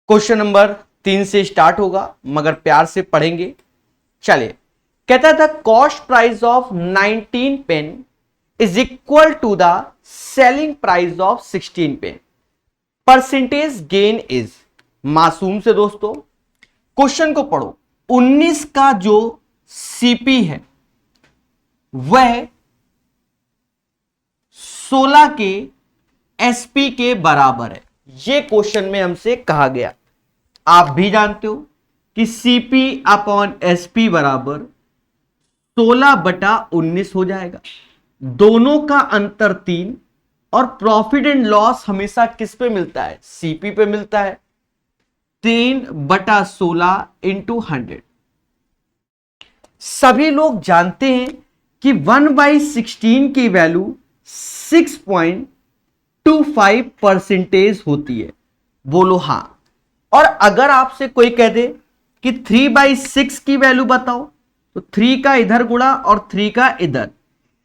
Question number 3 से start होगा, मगर प्यार से पढ़ेंगे। चलिए, कहता था cost price of 19 pen is equal to the selling price of 16 pen, percentage gain is. मासूम से दोस्तों क्वेश्चन को पढ़ो। 19 का जो सीपी है वह 16 के एसपी के बराबर है। यह क्वेश्चन में हमसे कहा गया। आप भी जानते हो कि सीपी अपॉन एसपी बराबर 16/19 हो जाएगा। दोनों का अंतर 3 और प्रॉफिट एंड लॉस हमेशा किस पे मिलता है? सीपी पे मिलता है। 3/16 इंटू 100। सभी लोग जानते हैं कि 1/16 की वैल्यू 6.25% होती है। बोलो हां। और अगर आपसे कोई कह दे कि 3/6 की वैल्यू बताओ, तो 3 का इधर गुणा और 3 का इधर,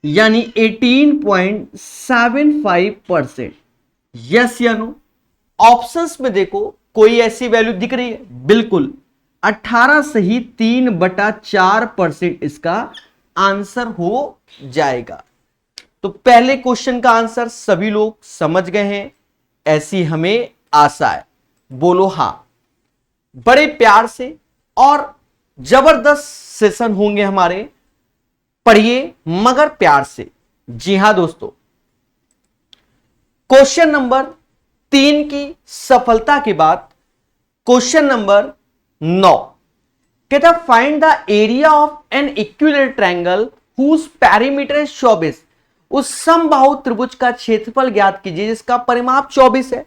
यानी 18.75%। यस या नो? ऑप्शंस में देखो कोई ऐसी वैल्यू दिख रही है? बिल्कुल, 18 से ही 3/4% इसका आंसर हो जाएगा। तो पहले क्वेश्चन का आंसर सभी लोग समझ गए हैं, ऐसी हमें आशा है। बोलो हां। बड़े प्यार से और जबरदस्त सेशन होंगे हमारे, पढ़िए मगर प्यार से। जी हां दोस्तों, क्वेश्चन नंबर 3 की सफलता के बाद क्वेश्चन नंबर 9 कहता find the area of an equilateral triangle whose perimeter is 24। उस समबाहु त्रिभुज का क्षेत्रफल ज्ञात कीजिए जिसका परिमाप 24 है।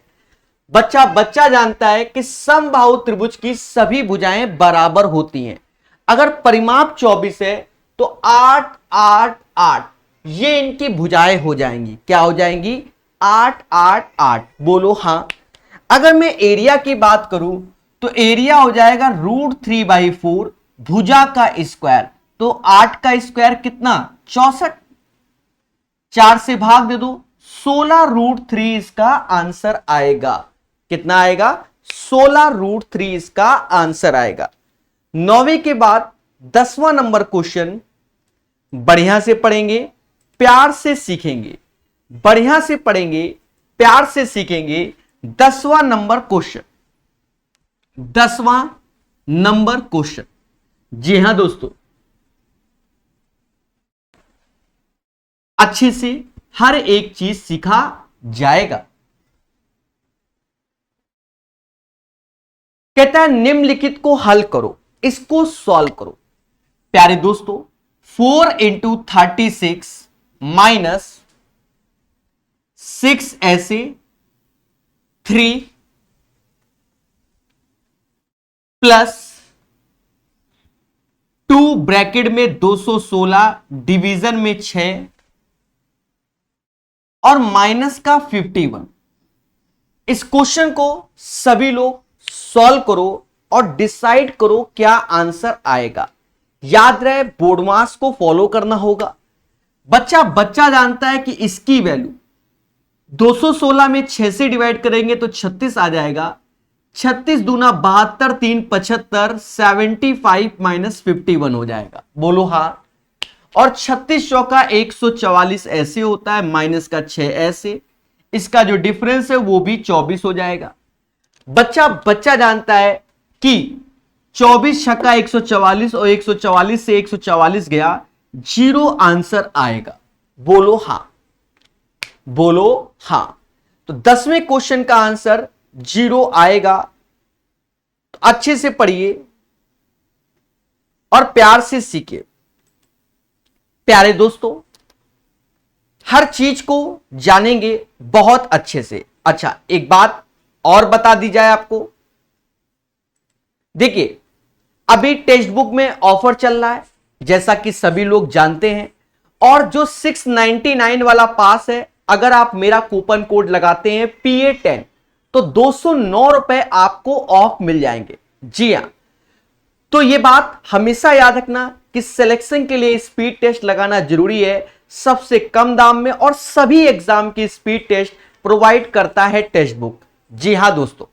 बच्चा जानता है कि समबाहु त्रिभुज की सभी भुजाएं बराबर होती हैं। अगर परिमाप 24 है तो 8 8 8 ये इनकी भुजाएं हो जाएंगी। क्या हो जाएंगी? 8 8 8। बोलो हां। अगर मैं एरिया की बात करूं तो एरिया हो जाएगा √3/4 भुजा का स्क्वायर। तो 8 का स्क्वायर कितना? 64। 4 से भाग दे दो, 16√3 इसका आंसर आएगा। कितना आएगा? 16√3 इसका आंसर आएगा। 9वीं के बाद 10वां नंबर क्वेश्चन बढ़िया से पढ़ेंगे, प्यार से सीखेंगे। बढ़िया से पढ़ेंगे, प्यार से सीखेंगे। 10वां नंबर क्वेश्चन, 10वां नंबर क्वेश्चन। जी हां दोस्तों, अच्छे से हर एक चीज सीखा जाएगा। कहता है निम्नलिखित को हल करो, इसको सॉल्व करो। प्यारे दोस्तों, 4 × 36 माइनस 6 ऐसे 3 प्लस 2 ब्रैकेट में 216 डिवीजन में 6 और माइनस का 51। इस क्वेश्चन को सभी लोग सॉल्व करो और डिसाइड करो क्या आंसर आएगा। याद रहे बोर्डमास को फॉलो करना होगा। बच्चा जानता है कि इसकी वैल्यू 216 में 6 से डिवाइड करेंगे तो 36 आ जाएगा। 36 दूना 72, 3 75, 75 माइनस 51 हो जाएगा। बोलो हां। और 36 चौका 144 ऐसे होता है, माइनस का 6 ऐसे। इसका जो डिफरेंस है वो भी 24 हो जाएगा। बच्चा जानता है कि 24 छक्का 144 और 144 से 144 गया, 0 आंसर आएगा। बोलो हां। बोलो हां। तो 10वें क्वेश्चन का आंसर 0 आएगा। तो अच्छे से पढ़िए और प्यार से सीखिए। प्यारे दोस्तों, हर चीज को जानेंगे बहुत अच्छे से। अच्छा, एक बात और बता दी जाए आपको। देखिए, अभी टेक्स्ट बुक में ऑफर चल रहा है, जैसा कि सभी लोग जानते हैं। और जो 699 वाला पास है, अगर आप मेरा कूपन कोड लगाते हैं PA10 तो 209 रुपए आपको ऑफ मिल जाएंगे। जी हां। तो यह बात हमेशा याद रखना कि सिलेक्शन के लिए स्पीड टेस्ट लगाना जरूरी है, सबसे कम दाम में। और सभी एग्जाम की स्पीड टेस्ट प्रोवाइड करता है टेक्स्ट बुक। जी हां दोस्तों,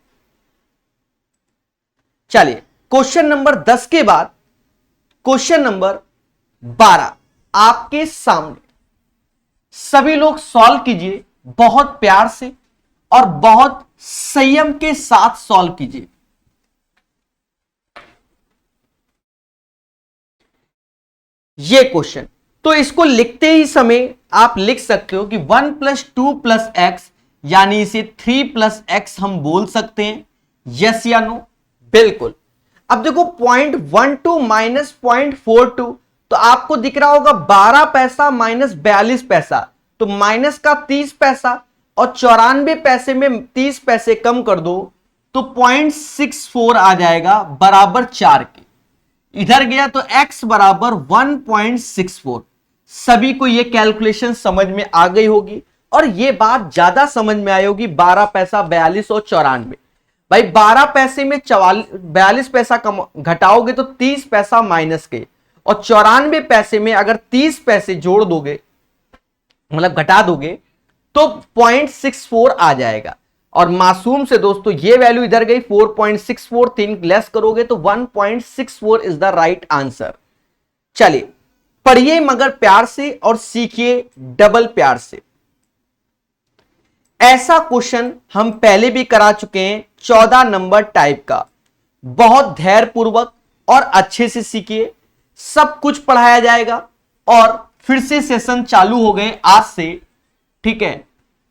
चलिए क्वेश्चन नंबर 10 के बाद क्वेश्चन नंबर 12 आपके सामने। सभी लोग सॉल्व कीजिए बहुत प्यार से और बहुत संयम के साथ सॉल्व कीजिए। ये क्वेश्चन तो इसको लिखते ही समय आप लिख सकते हो कि 1 + 2 + x यानी इसे 3 + x हम बोल सकते हैं, यस या नो? बिल्कुल। अब देखो 0.12 माइनस 0.42 तो आपको दिख रहा होगा 12 पैसा माइनस 42 पैसा, तो माइनस का 30 पैसा और 94 पैसे में 30 पैसे कम कर दो तो 0.64 आ जाएगा बराबर 4 के। इधर गया तो x बराबर 1.64। सभी को यह कैलकुलेशन समझ में आ गई होगी और यह बात ज्यादा समझ में आई होगी 12 पैसा 42 और 94। भाई 12 पैसे में 42 पैसा कम घटाओगे तो 30 पैसा माइनस के, और 94 पैसे में अगर 30 पैसे जोड़ दोगे मतलब घटा दोगे तो 0.64 आ जाएगा। और मासूम से दोस्तों ये वैल्यू इधर गई 4.64, 3 लेस करोगे तो 1.64 इज द राइट आंसर। चलिए पढ़िए मगर प्यार से और सीखिए डबल प्यार से। ऐसा क्वेश्चन हम पहले भी करा चुके हैं 14 नंबर टाइप का। बहुत धैर्यपूर्वक और अच्छे से सीखिए, सब कुछ पढ़ाया जाएगा और फिर से सेशन चालू हो गए आज से, ठीक है।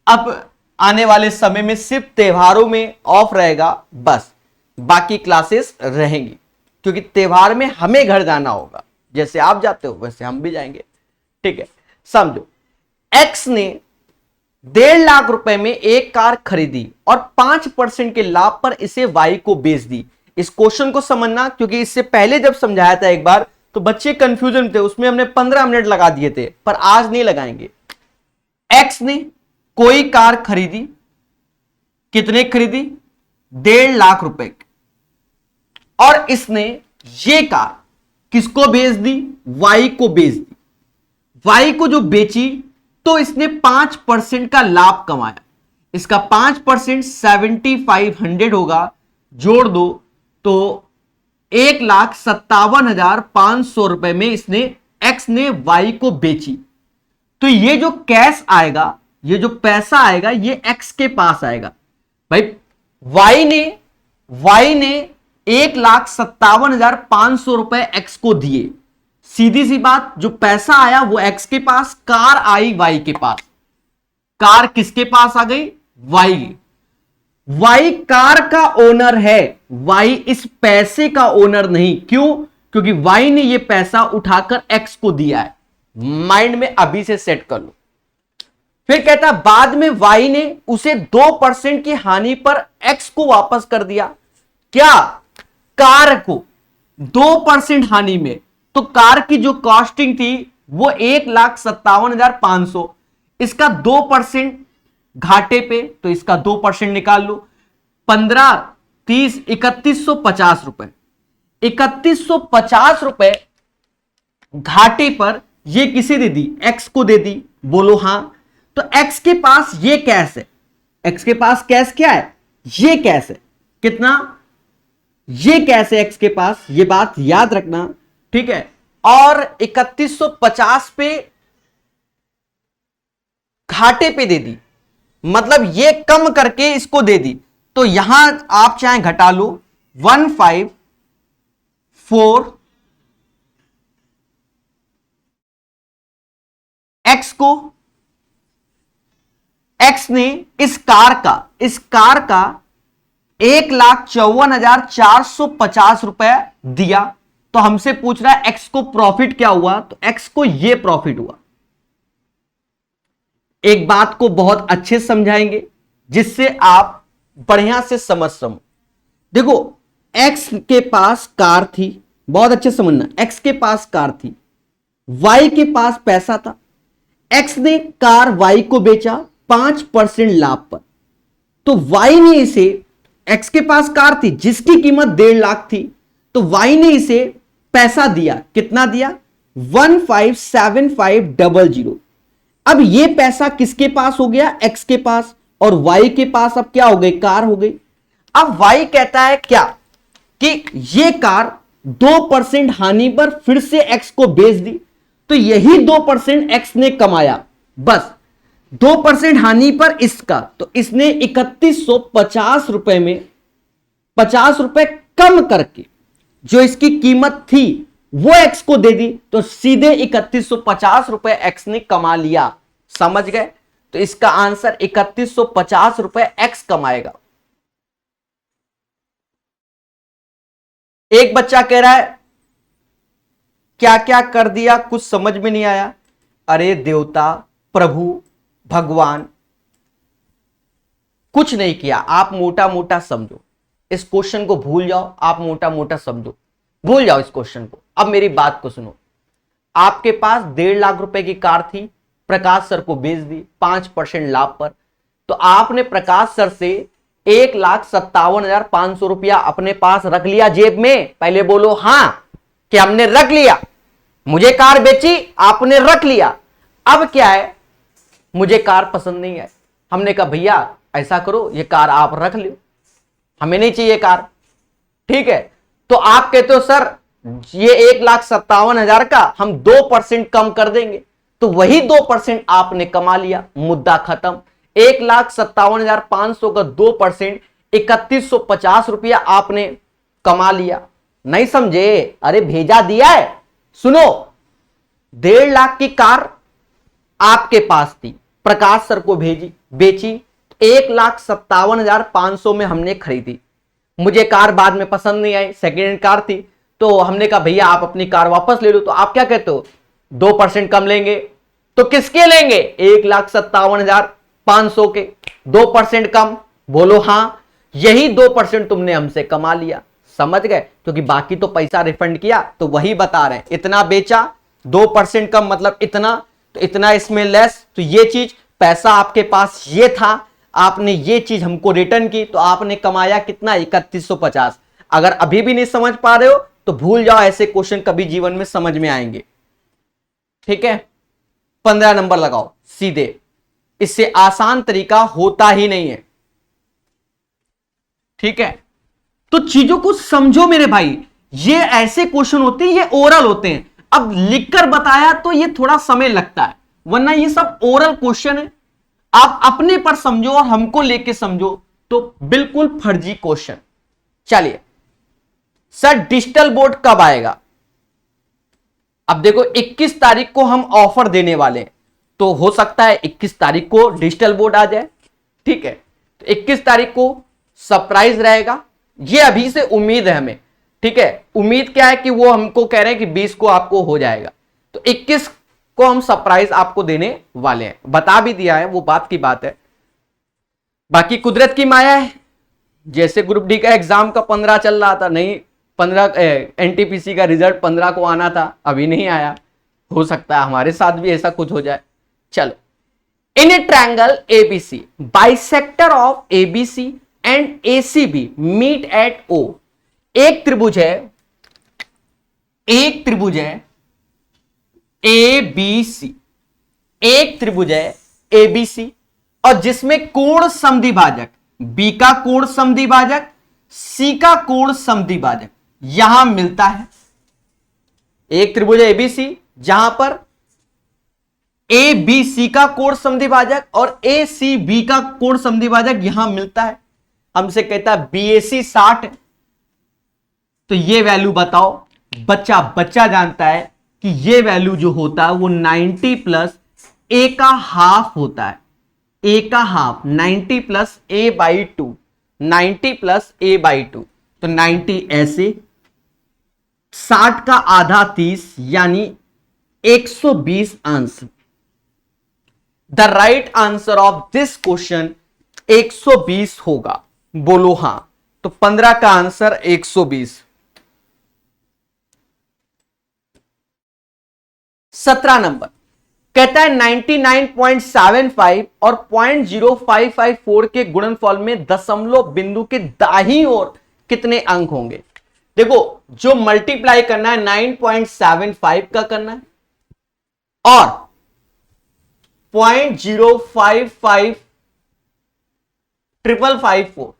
अब आने वाले समय में सिर्फ त्योहारों में ऑफ रहेगा बस, बाकी क्लासेस रहेंगी क्योंकि त्योहार में हमें घर जाना होगा, जैसे आप जाते हो वैसे हम भी जाएंगे, ठीक है। समझो एक्स ने 1.5 लाख रुपए में एक कार खरीदी और 5% के लाभ पर इसे वाई को बेच दी। इस क्वेश्चन को समझना क्योंकि इससे पहले जब समझाया था एक बार तो बच्चे कंफ्यूजन थे, उसमें हमने 15 मिनट लगा दिए थे, पर आज नहीं लगाएंगे। एक्स ने कोई कार खरीदी, कितने खरीदी? 1.5 लाख रुपए की, और इसने ये कार किसको बेच दी? वाई को बेच दी। वाई को जो बेची तो इसने 5% का लाभ कमाया। इसका 5% 7500 होगा, जोड़ दो तो 1,57,500 रुपए में इसने एक्स ने वाई को बेची। तो ये जो कैश आएगा, ये जो पैसा आएगा, ये एक्स के पास आएगा। भाई वाई ने 1,57,500 रुपए एक्स को दिए। सीधी सी बात, जो पैसा आया वो एक्स के पास, कार आई वाई के पास। कार किसके पास आ गई? वाई। वाई कार का ओनर है, वाई इस पैसे का ओनर नहीं। क्यों? क्योंकि वाई ने ये पैसा उठाकर एक्स को दिया है। माइंड में अभी से सेट कर लो। फिर कहता बाद में वाई ने उसे 2% की हानि पर एक्स को वापस कर दिया। क्या? कार को 2% हानि में। तो कार की जो कॉस्टिंग थी वो 1,57,500, इसका 2% घाटे पे, तो इसका 2% निकाल लो। 15, 30, 3150 रुपए। 3150 रुपए घाटे पर ये किसे दे दी? एक्स को दे दी। बोलो हां। तो एक्स के पास ये कैश है। एक्स के पास कैश क्या है? ये कैश है। कितना? ये कैश है एक्स के पास, ये बात याद रखना, ठीक है। और 3150 पे घाटे पे दे दी, मतलब ये कम करके इसको दे दी। तो यहां आप चाहे घटा लो 154 एक्स को। एक्स ने इस कार का 1,54,450 रुपए दिया। तो हमसे पूछ रहा है एक्स को प्रॉफिट क्या हुआ? तो एक्स को ये प्रॉफिट हुआ। एक बात को बहुत अच्छे से समझाएंगे जिससे आप बढ़िया से समझ सको। देखो एक्स के पास कार थी, बहुत अच्छे समझना, एक्स के पास कार थी, वाई के पास पैसा था। एक्स ने कार वाई को बेचा 5% लाभ पर। तो वाई ने इसे, एक्स के पास कार थी जिसकी कीमत 1.5 लाख थी, तो वाई ने इसे पैसा दिया। कितना दिया? 1,57,500। अब ये पैसा किसके पास हो गया? एक्स के पास। और वाई के पास अब क्या हो गई? कार हो गई। अब वाई कहता है क्या? कि ये कार 2% हानि पर फिर से एक्स को बेच दी, तो यही 2% एक्स ने कमाया, बस 2% हानि पर इसका, तो इसने 3150 रुपए में 50 रुपए कम करके जो इसकी कीमत थी वो एक्स को दे दी, तो सीधे 3150 रुपए एक्स ने कमा लिया। समझ गए? तो इसका आंसर 3150 रुपए एक्स कमाएगा। एक बच्चा कह रहा है क्या क्या कर दिया, कुछ समझ में नहीं आया। अरे देवता, प्रभु, भगवान, कुछ नहीं किया, आप मोटा मोटा समझो इस क्वेश्चन को, भूल जाओ, आप मोटा मोटा समझो, भूल जाओ इस क्वेश्चन को। अब मेरी बात को सुनो, आपके पास 1.5 लाख रुपए की कार थी, प्रकाश सर को बेच दी 5% लाभ पर, तो आपने प्रकाश सर से 1,57,500 रुपया अपने पास रख लिया जेब में। पहले बोलो हां कि हमने रख लिया। मुझे कार बेची, आपने रख लिया। अब क्या है, मुझे कार पसंद नहीं है, हमने कहा भैया ऐसा करो ये कार आप रख लो, हमें नहीं चाहिए कार। ठीक है, तो आप कहते हो सर ये 1,57,000 का हम 2% कम कर देंगे, तो वही 2% आपने कमा लिया, मुद्दा खत्म। 1,57,500 का 2% 3150 रुपया आपने कमा लिया। नहीं समझे? अरे भेजा दिया है। सुनो, 1.5 लाख की कार आपके पास थी, प्रकाश सर को बेची, 1,57,500 में हमने खरीदी। मुझे कार बाद में पसंद नहीं आई, सेकेंड हैंड कार थी, तो हमने कहा भैया आप अपनी कार वापस ले लो। तो आप क्या कहते हो, 2% कम लेंगे, तो किसके लेंगे? 1,57,500 के 2% कम। बोलो हां, यही 2% तुमने हमसे कमा लिया। समझ गए? क्योंकि बाकी तो पैसा रिफंड किया, तो वही बता रहे हैं, इतना बेचा, 2% कम मतलब इतना, तो इतना इसमें लेस, तो ये चीज पैसा आपके पास ये था, आपने ये चीज हमको रिटर्न की, तो आपने कमाया कितना? 3150। अगर अभी भी नहीं समझ पा रहे हो तो भूल जाओ, ऐसे क्वेश्चन कभी जीवन में समझ में आएंगे। ठीक है, 15 नंबर लगाओ सीधे, इससे आसान तरीका होता ही नहीं है। ठीक है, तो चीजों को समझो मेरे भाई, ये ऐसे क्वेश्चन होते हैं, ये ओरल होते हैं। अब लिखकर बताया तो ये थोड़ा समय लगता है, वरना ये सब ओरल क्वेश्चन है। आप अपने पर समझो और हमको लेके समझो तो बिल्कुल फर्जी क्वेश्चन। चलिए सर, डिजिटल बोर्ड कब आएगा? अब देखो 21 तारीख को हम ऑफर देने वाले हैं, तो हो सकता है 21 तारीख को डिजिटल बोर्ड आ जाए। ठीक है, तो 21 तारीख को सरप्राइज रहेगा, ये अभी से उम्मीद है हमें। ठीक है, उम्मीद क्या है कि वो हमको कह रहे हैं कि 20 को आपको हो जाएगा, तो 21 को हम सरप्राइज आपको देने वाले हैं, बता भी दिया है, वो बात की बात है। बाकी कुदरत की माया है, जैसे ग्रुप डी का एग्जाम का 15 चल रहा था, नहीं 15 एनटीपीसी का रिजल्ट 15 को आना था, अभी नहीं आया, हो सकता है हमारे साथ भी ऐसा कुछ हो जाए। चलो, in a triangle ABC, bisector of ABC and ACB meet at O. एक त्रिभुज है एबीसी, एक त्रिभुज है एबीसी, और जिसमें कोण समद्विभाजक, बी का कोण समद्विभाजक, सी का कोण समद्विभाजक यहां मिलता है। एक त्रिभुज है एबीसी जहां पर ए बी सी का कोण समद्विभाजक और ए सी बी का कोण समद्विभाजक यहां मिलता है। हमसे कहता है बीएसी 60 है, तो ये वैल्यू बताओ। बच्चा जानता है कि ये वैल्यू जो होता है वो 90 प्लस ए का हाफ होता है, ए का half 90 plus A by 2, 90 plus A by 2, तो 90 ऐसे, 60 का आधा 30 यानी 120 answer. The right answer of this question 120 होगा। बोलो हां, तो 15 का आंसर 120। 17 नंबर कहता है 99.75 और 0.0554 के गुणनफल में दशमलव बिंदु के दाहिनी ओर कितने अंक होंगे? देखो, जो मल्टीप्लाई करना है 9.75 का करना है और 0.055554,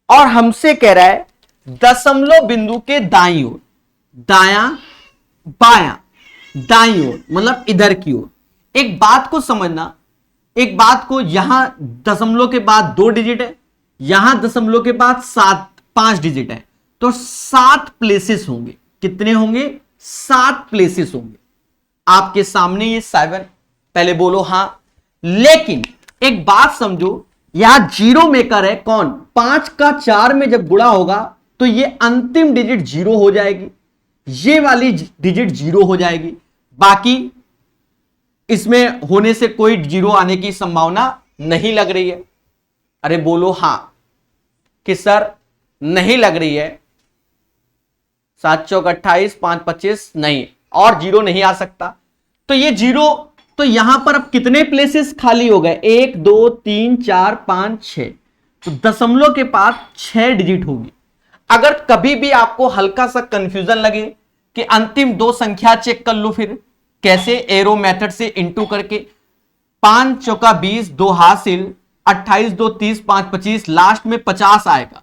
और हमसे कह रहा है दशमलव बिंदु के दाईं ओर, दायां बायां दाईं ओर मतलब इधर की ओर। एक बात को समझना, एक बात को, यहां दशमलव के बाद 2 डिजिट है, यहां दशमलव के बाद 5 डिजिट है, तो 7 प्लेसेस होंगे। कितने होंगे? 7 प्लेसेस होंगे। आपके सामने ये 7, पहले बोलो हां। लेकिन एक बात समझो, यहां जीरो मेकर है कौन? 5 का 4 में जब गुणा होगा तो ये अंतिम डिजिट 0 हो जाएगी, ये वाली डिजिट 0 हो जाएगी, बाकी इसमें होने से कोई 0 आने की संभावना नहीं लग रही है। अरे बोलो हां कि सर नहीं लग रही है। 7 चौक 28, 5 25 नहीं, और 0 नहीं आ सकता। तो ये 0, तो यहां पर अब कितने प्लेसेस खाली हो गए? 1 2 3 4 5 6, तो दशमलव के बाद 6 डिजिट होगी। अगर कभी भी आपको हल्का सा कंफ्यूजन लगे कि अंतिम 2 संख्या चेक कर लो, फिर कैसे? एरो मेथड से इंटू करके 5 चौका 20, 2 हासिल, 28 2 30, 5 25, लास्ट में 50 आएगा।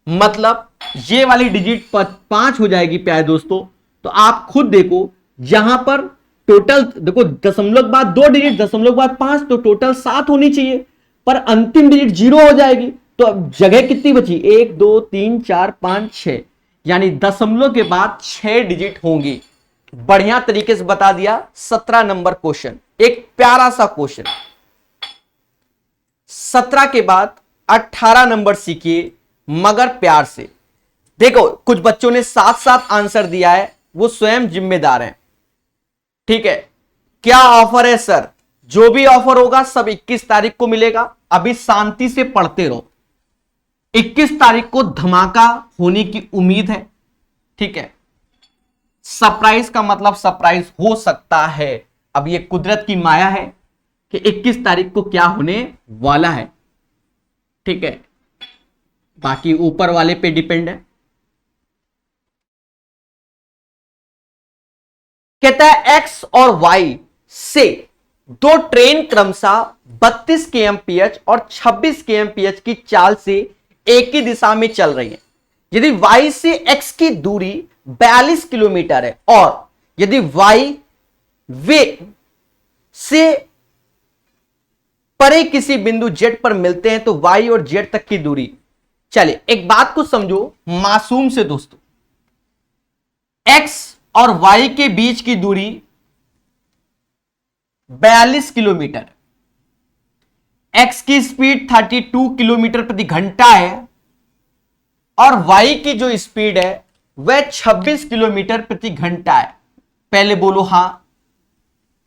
मतलब ये वाली डिजिट 5 हो जाएगी प्यारे दोस्तों। तो आप खुद देखो, यहां पर टोटल देखो, दशमलव के बाद 2 डिजिट, दशमलव के बाद 5, तो टोटल 7 होनी चाहिए, पर अंतिम डिजिट 0 हो जाएगी। तो अब जगह कितनी बची? 1 2 3 4 5 6, यानी दशमलव के बाद 6 डिजिट होंगी। बढ़िया तरीके से बता दिया। 17 नंबर क्वेश्चन, एक प्यारा सा क्वेश्चन। 17 के बाद 18 नंबर सीखिए, मगर प्यार से। देखो, कुछ बच्चों ने साथ साथ आंसर दिया है, वो स्वयं जिम्मेदार हैं, ठीक है। क्या ऑफर है सर? जो भी ऑफर होगा सब 21 तारीख को मिलेगा। अभी शांति से पढ़ते रहो। 21 तारीख को धमाका होने की उम्मीद है, ठीक है। सरप्राइज का मतलब सरप्राइज हो सकता है। अब ये कुदरत की माया है कि 21 तारीख को क्या होने वाला है, ठीक है। बाकी ऊपर वाले पे डिपेंड है। कहता है एक्स और वाई से 2 ट्रेन क्रमशः 32 kmph और 26 kmph की चाल से एक ही दिशा में चल रही है। यदि वाई से एक्स की दूरी 42 किलोमीटर है और यदि वाई वे से परे किसी बिंदु जेड पर मिलते हैं तो वाई और जेड तक की दूरी। चलिए एक बात को समझो मासूम से दोस्तों, एक्स और वाई के बीच की दूरी 42 किलोमीटर, एक्स की स्पीड 32 किलोमीटर प्रति घंटा है और वाई की जो स्पीड है वह 26 किलोमीटर प्रति घंटा है। पहले बोलो हां।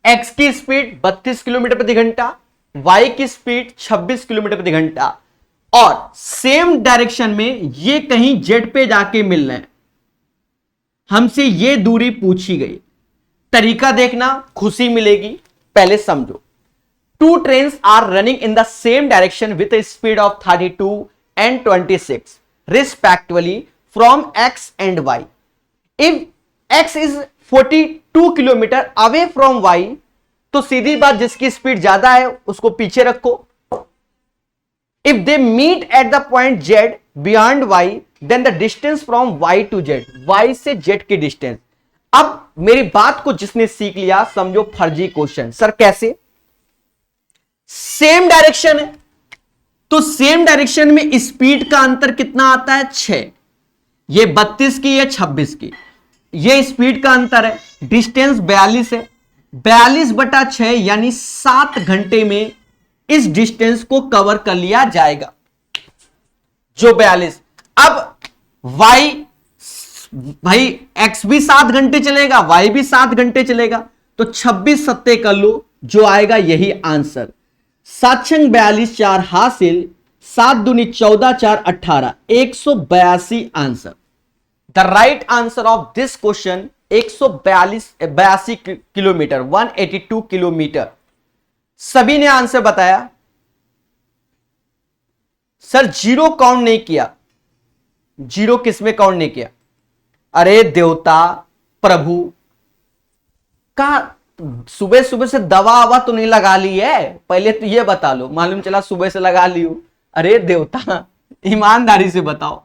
एक्स की स्पीड 32 किलोमीटर प्रति घंटा, वाई की स्पीड 26 किलोमीटर प्रति घंटा, और सेम डायरेक्शन में ये कहीं जेड पे जाके मिल रहे हैं। हमसे ये दूरी पूछी गई, तरीका देखना, खुशी मिलेगी। पहले समझो, 2 trains are running in the same direction with a speed of 32 and 26 respectively from x and y. If x is 42 kilometre away from y, तो सीधी बात जिसकी स्पीड ज्यादा है उसको पीछे रखो। If they meet at the point z beyond y, then the distance from y to z, y से z की डिस्टेंस। अब मेरी बात को जिसने सीख लिया समझो फर्जी क्वेश्चन। सर कैसे? सेम डायरेक्शन है तो सेम डायरेक्शन में स्पीड का अंतर कितना आता है? 6। ये 32 की, ये 26 की, ये स्पीड का अंतर है। डिस्टेंस 42 है, 42/6 यानी 7 घंटे में इस डिस्टेंस को कवर कर लिया जाएगा, जो 42। अब y, भाई x भी 7 घंटे चलेगा, y भी 7 घंटे चलेगा, तो 26 सत्ते कर लो, जो आएगा यही आंसर। 7 छंग 42, 4 हासिल, 7 दूनी 14, 4 18, 182 answer. The right answer of this question 182 kilometre, 182 kilometre. सभी ने आंसर बताया। सर जीरो काउंट नहीं किया, जीरो किसमें काउंट नहीं किया? अरे देवता प्रभु का सुबह सुबह से दवा ववा तो नहीं लगा ली है? पहले तो ये बता लो, मालूम चला सुबह से लगा ली हो। अरे देवता ईमानदारी से बताओ,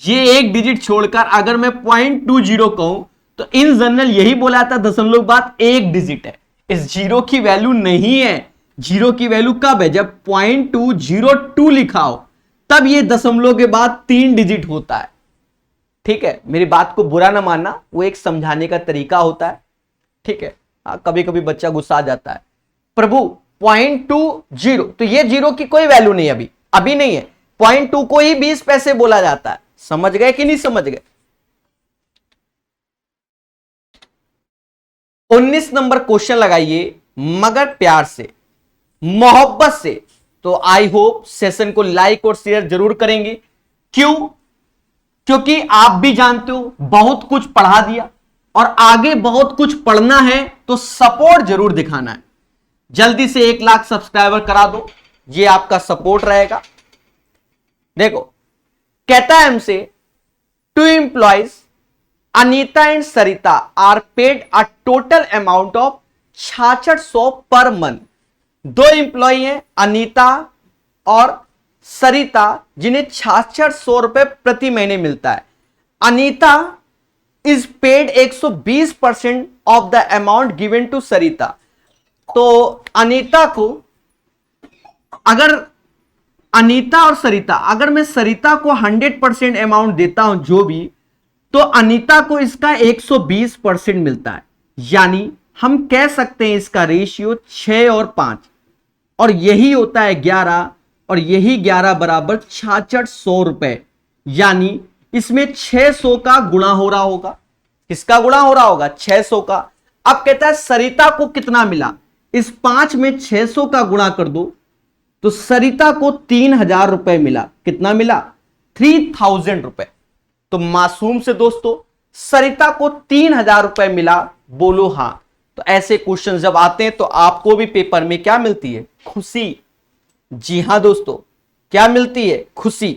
ये एक डिजिट छोड़कर अगर मैं 0.20 कहूं तो इन जनरल यही बोला था दशमलव बाद एक डिजिट है। इस जीरो की वैल्यू नहीं है। जीरो की वैल्यू कब है? जब 0.202 लिखा हो तब ये दशमलव के बाद 3 डिजिट होता है। ठीक है, मेरी बात को बुरा ना मानना, वो एक समझाने का तरीका होता है। ठीक है, कभी कभी बच्चा गुस्सा आ जाता है, प्रभु 0.20 तो ये जीरो की कोई वैल्यू नहीं, अभी नहीं है। 0.2 को ही 20 पैसे बोला जाता है। समझ गए कि नहीं समझ गए? 19 नंबर क्वेश्चन लगाइए मगर प्यार से, मोहब्बत से। तो आई होप सेशन को लाइक और शेयर जरूर करेंगे। क्यों? क्योंकि आप भी जानते हो बहुत कुछ पढ़ा दिया और आगे बहुत कुछ पढ़ना है, तो सपोर्ट जरूर दिखाना है। जल्दी से 1 लाख सब्सक्राइबर करा दो, ये आपका सपोर्ट रहेगा। देखो, कहता है हमसे, 2 employees Anita and Sarita are paid a total amount of 6600 per month. 2 employ हैं अनीता और सरिता, जिन्हें 6600 रुपए प्रति महीने मिलता है। Anita is paid 120% of the amount given to Sarita. तो अनीता को, अगर अनीता और सरिता, अगर मैं सरिता को 100% अमाउंट देता हूं जो भी, तो अनीता को इसका 120% मिलता है। यानी हम कह सकते हैं इसका रेशियो 6 और 5, और यही होता है 11, और यही 11 बराबर 6600 रुपए। यानी इसमें 600 का गुणा हो रहा होगा। किसका गुणा हो रहा होगा? 600 का। अब कहता है सरिता को कितना मिला? इस 5 में 600 का गुणा कर दो तो सरिता को 3000 रुपए मिला। कितना मिला? 3000 रुपए। तो मासूम से दोस्तों सरिता को 3000 रुपए मिला, बोलो हां। तो ऐसे क्वेश्चन जब आते हैं तो आपको भी पेपर में क्या मिलती है? खुशी। जी हां दोस्तों, क्या मिलती है? खुशी।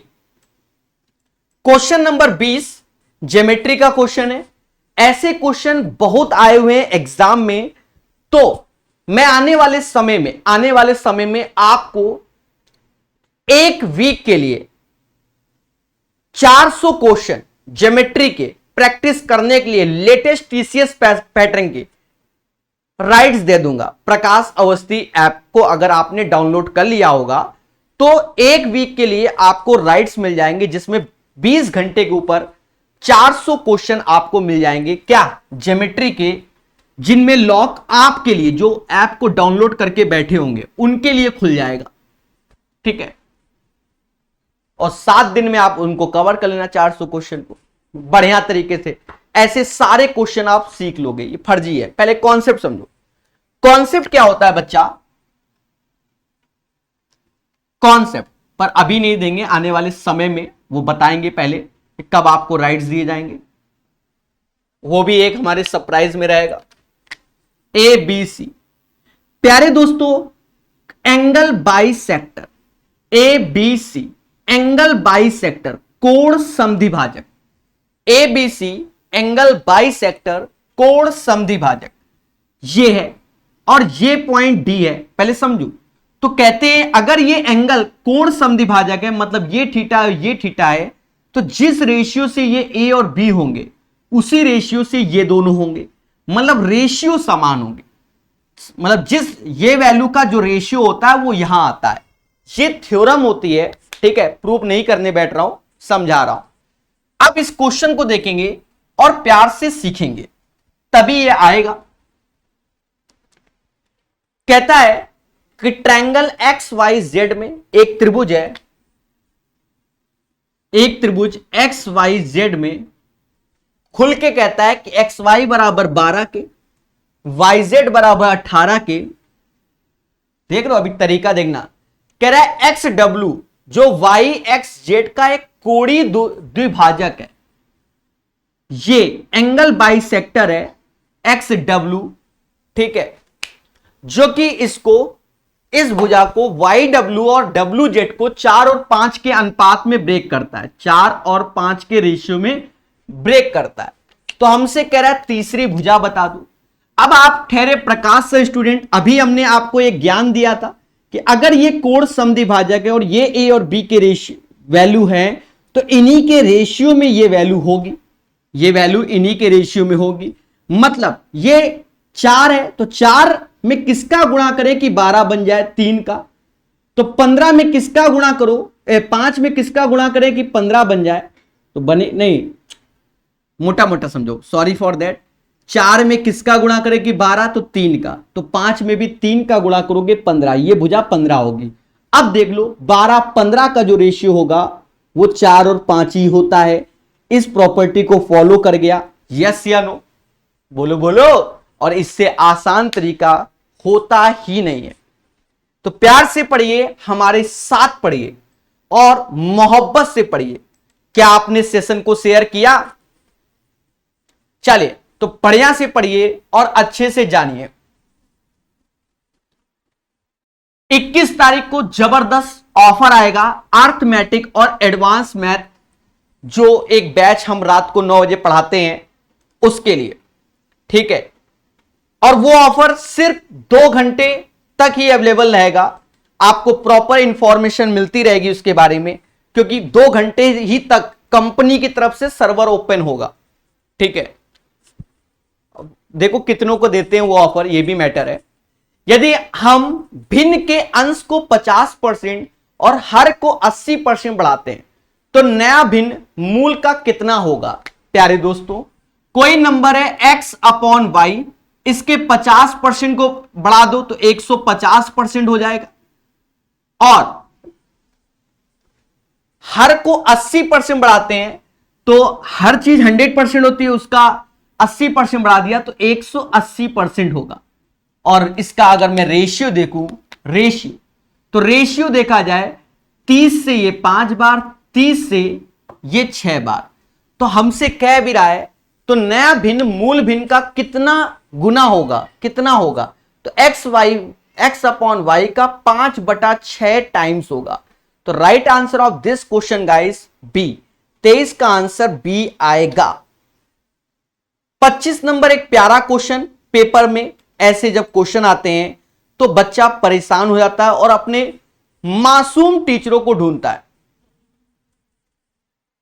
क्वेश्चन नंबर 20 ज्योमेट्री का क्वेश्चन है। ऐसे क्वेश्चन बहुत आए हुए हैं एग्जाम में, तो मैं आने वाले समय में आपको 1 वीक के लिए 400 क्वेश्चन ज्योमेट्री के प्रैक्टिस करने के लिए लेटेस्ट टीसीएस पैटर्न के राइट्स दे दूंगा। प्रकाश अवस्थी ऐप को अगर आपने डाउनलोड कर लिया होगा तो 1 वीक के लिए आपको राइट्स मिल जाएंगे, जिसमें 20 घंटे के ऊपर 400 क्वेश्चन आपको मिल जाएंगे। क्या? ज्योमेट्री के, जिनमें लॉक आपके लिए, जो ऐप को डाउनलोड करके बैठे होंगे उनके लिए खुल जाएगा। ठीक है, और 7 दिन में आप उनको कवर कर लेना 400 क्वेश्चन को बढ़िया तरीके से। ऐसे सारे क्वेश्चन आप सीख लोगे, ये फर्जी है। पहले कॉन्सेप्ट समझो। कॉन्सेप्ट क्या होता है बच्चा? कॉन्सेप्ट पर अभी नहीं देंगे, आने वाले समय में वो बताएंगे पहले कि कब आपको राइट्स दिए जाएंगे। वो भी एक हमारे सरप्राइज में रहेगा। A B C. प्यारे दोस्तों, angle bisector, A B C angle bisector, कोण समद्विभाजक। A B C angle bisector, कोण समद्विभाजक ये है, और ये पॉइंट डी है। पहले समझो। तो कहते हैं अगर ये एंगल कोण समद्विभाजक है, मतलब ये थीटा है ये थीटा है, तो जिस रेशियो से ये ए और बी होंगे उसी रेशियो से ये दोनों होंगे, मतलब रेशियो समान होंगे। मतलब जिस ये वैल्यू का जो रेशियो होता है वो यहां आता है। ये थ्योरम होती है। ठीक है, प्रूफ नहीं करने बैठ रहा हूं, समझा रहा हूं। अब इस क्वेश्चन को देखेंगे और प्यार से सीखेंगे, तभी ये आएगा। कहता है कि ट्रायंगल एक्स वाई जेड में एक त्रिभुज है, एक त्रिभुज एक्स वाई जेड में खुल के कहता है कि एक्स वाई बराबर 12 के, वाई जेड बराबर 18 के। देख लो, अभी तरीका देखना। कह रहा है एक्स डब्ल्यू, जो वाई एक्स जेड का एक कोणीय द्विभाजक है, ये एंगल बाइसेक्टर है एक्स डब्ल्यू। ठीक है, जो कि इसको, इस भुजा को वाई डब्ल्यू और डब्ल्यू जेड को 4 और 5 के अनुपात में ब्रेक करता है, 4 और 5 के रेशियो में ब्रेक करता है। तो हमसे कह रहा है तीसरी भुजा बता दो। अब आप ठहरे प्रकाश से स्टूडेंट, अभी हमने आपको एक ज्ञान दिया था कि अगर ये कोण समद्विभाजक है और ये ए और बी के रेशियो वैल्यू है, तो इन्हीं के रेशियो में ये वैल्यू होगी, ये वैल्यू इन्हीं के रेशियो में होगी। मतलब ये 4 है तो 4 में किसका गुणा करें कि 12 बन जाए 3 का, तो 15 में किसका गुणा करो 5 में किसका गुणा करें कि 15 बन जाए, तो बने नहीं, मोटा मोटा समझो, सॉरी फॉर दैट। 4 में किसका गुणा करें कि 12, तो 3 का, तो 5 में भी 3 का गुणा करोगे 15, ये भुजा 15 होगी। अब देख लो 12 15 का जो रेशियो होगा वो 4 और 5 ही होता है। इस प्रॉपर्टी को फॉलो कर गया, यस या नो, बोलो बोलो। और इससे आसान तरीका होता ही नहीं है। तो प्यार से पढ़िए, हमारे साथ पढ़िए और मोहब्बत से पढ़िए। क्या आपने सेशन को शेयर किया? चलिए तो बढ़िया से पढ़िए और अच्छे से जानिए। 21 तारीख को जबरदस्त ऑफर आएगा अर्थमेटिक और एडवांस मैथ, जो एक बैच हम रात को 9 बजे पढ़ाते हैं उसके लिए, ठीक है। और वो ऑफर सिर्फ 2 घंटे तक ही अवेलेबल रहेगा। आपको प्रॉपर इंफॉर्मेशन मिलती रहेगी उसके बारे में, क्योंकि 2 घंटे ही तक कंपनी की तरफ से सर्वर ओपन होगा, ठीक है। देखो कितनों को देते हैं वो ऑफर, ये भी मैटर है। यदि हम भिन्न के अंश को 50% और हर को 80% बढ़ाते हैं तो नया भिन्न मूल का कितना होगा? प्यारे दोस्तों, कोई नंबर है x/y, इसके 50% को बढ़ा दो तो 150% हो जाएगा, और हर को 80% बढ़ाते हैं तो हर चीज 100% होती है, उसका 80% बढ़ा दिया तो 180% होगा। और इसका अगर मैं रेशियो देखूं, तो रेशियो देखा जाए 30 से ये 5 बार, 30 से ये 6 बार, तो हमसे कह भी रहा है तो नया भिन्न मूल भिन्न का कितना गुना होगा, कितना होगा? तो x/y का 5/6 टाइम्स होगा। तो right answer of this question guys B, 23 का आंसर बी आएगा। 25 नंबर एक प्यारा क्वेश्चन, पेपर में ऐसे जब क्वेश्चन आते हैं तो बच्चा परेशान हो जाता है और अपने मासूम टीचरों को ढूंढता है।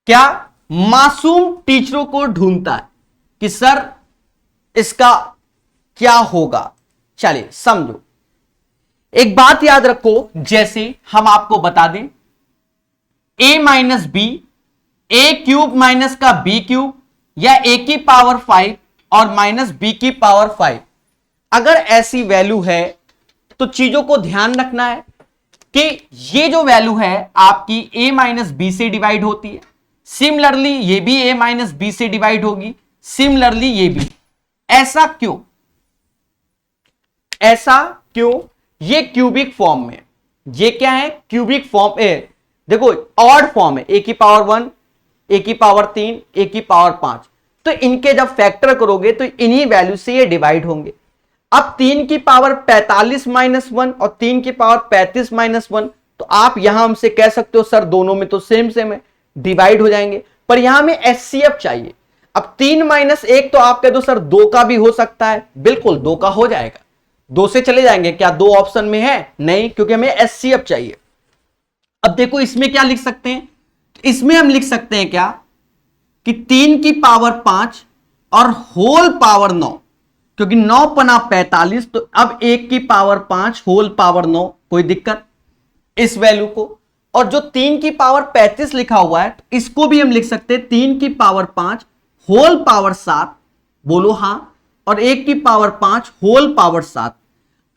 क्या? मासूम टीचरों को ढूंढता है कि सर इसका क्या होगा। चलिए समझो, एक बात याद रखो, जैसे हम आपको बता दें a minus b, a cube minus का b क्यूब, या a की पावर 5 और माइनस b की पावर 5, अगर ऐसी वैल्यू है तो चीजों को ध्यान रखना है कि ये जो वैल्यू है आपकी a माइनस बी से डिवाइड होती है, सिमिलरली ये भी a माइनस बी से डिवाइड होगी, सिमिलरली ये भी। ऐसा क्यों? ऐसा क्यों? ये क्यूबिक फॉर्म में, ये क्या है? Cubic form. देखो ऑड फॉर्म है, a की पावर 1, a की पावर 3, a की पावर 5, तो इनके जब फैक्टर करोगे तो इन्हीं वैल्यू से ये डिवाइड होंगे। अब 3 की पावर 45 माइनस 1 और 3 की पावर 35 माइनस 1, तो आप यहां हमसे कह सकते हो सर दोनों में तो सेम सेम है, डिवाइड हो जाएंगे, पर यहां हमें एचसीएफ चाहिए। अब 3 माइनस 1 तो आप कह दो सर 2 का भी हो सकता है, बिल्कुल 2 का हो जाएगा, 2 से चले जाएंगे। क्या 2 ऑप्शन में है? नहीं, क्योंकि हमें एचसीएफ चाहिए। अब देखो इसमें क्या लिख सकते हैं, इसमें हम लिख सकते हैं क्या कि 3 की पावर 5 और होल पावर 9, क्योंकि 9 पना 45, तो अब 1 की पावर 5 होल पावर 9, कोई दिक्कत इस वैल्यू को। और जो 3 की पावर 35 लिखा हुआ है तो इसको भी हम लिख सकते हैं 3 की पावर 5 होल पावर 7, बोलो हां, और 1 की पावर 5 होल पावर 7।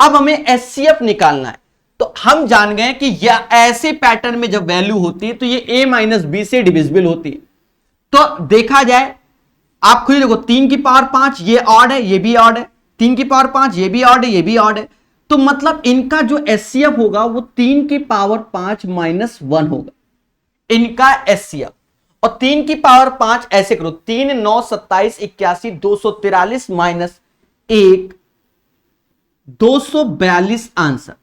अब हमें एचसीएफ निकालना है, तो हम जान गए कि यह ऐसे पैटर्न में जब वैल्यू होती है तो ये a माइनस बी से डिविजिबल होती है। तो देखा जाए, आप खुद देखो 3 की पावर 5 ये ऑड है, ये भी ऑड है, 3 की पावर 5 ये भी ऑड है, ये भी ऑड है, तो मतलब इनका जो एचसीएफ होगा वो 3 की पावर 5 माइनस 1 होगा, इनका एचसीएफ। और 3 की पावर 5 ऐसे करो, 3 9 27 81 243 minus 1 242 answer,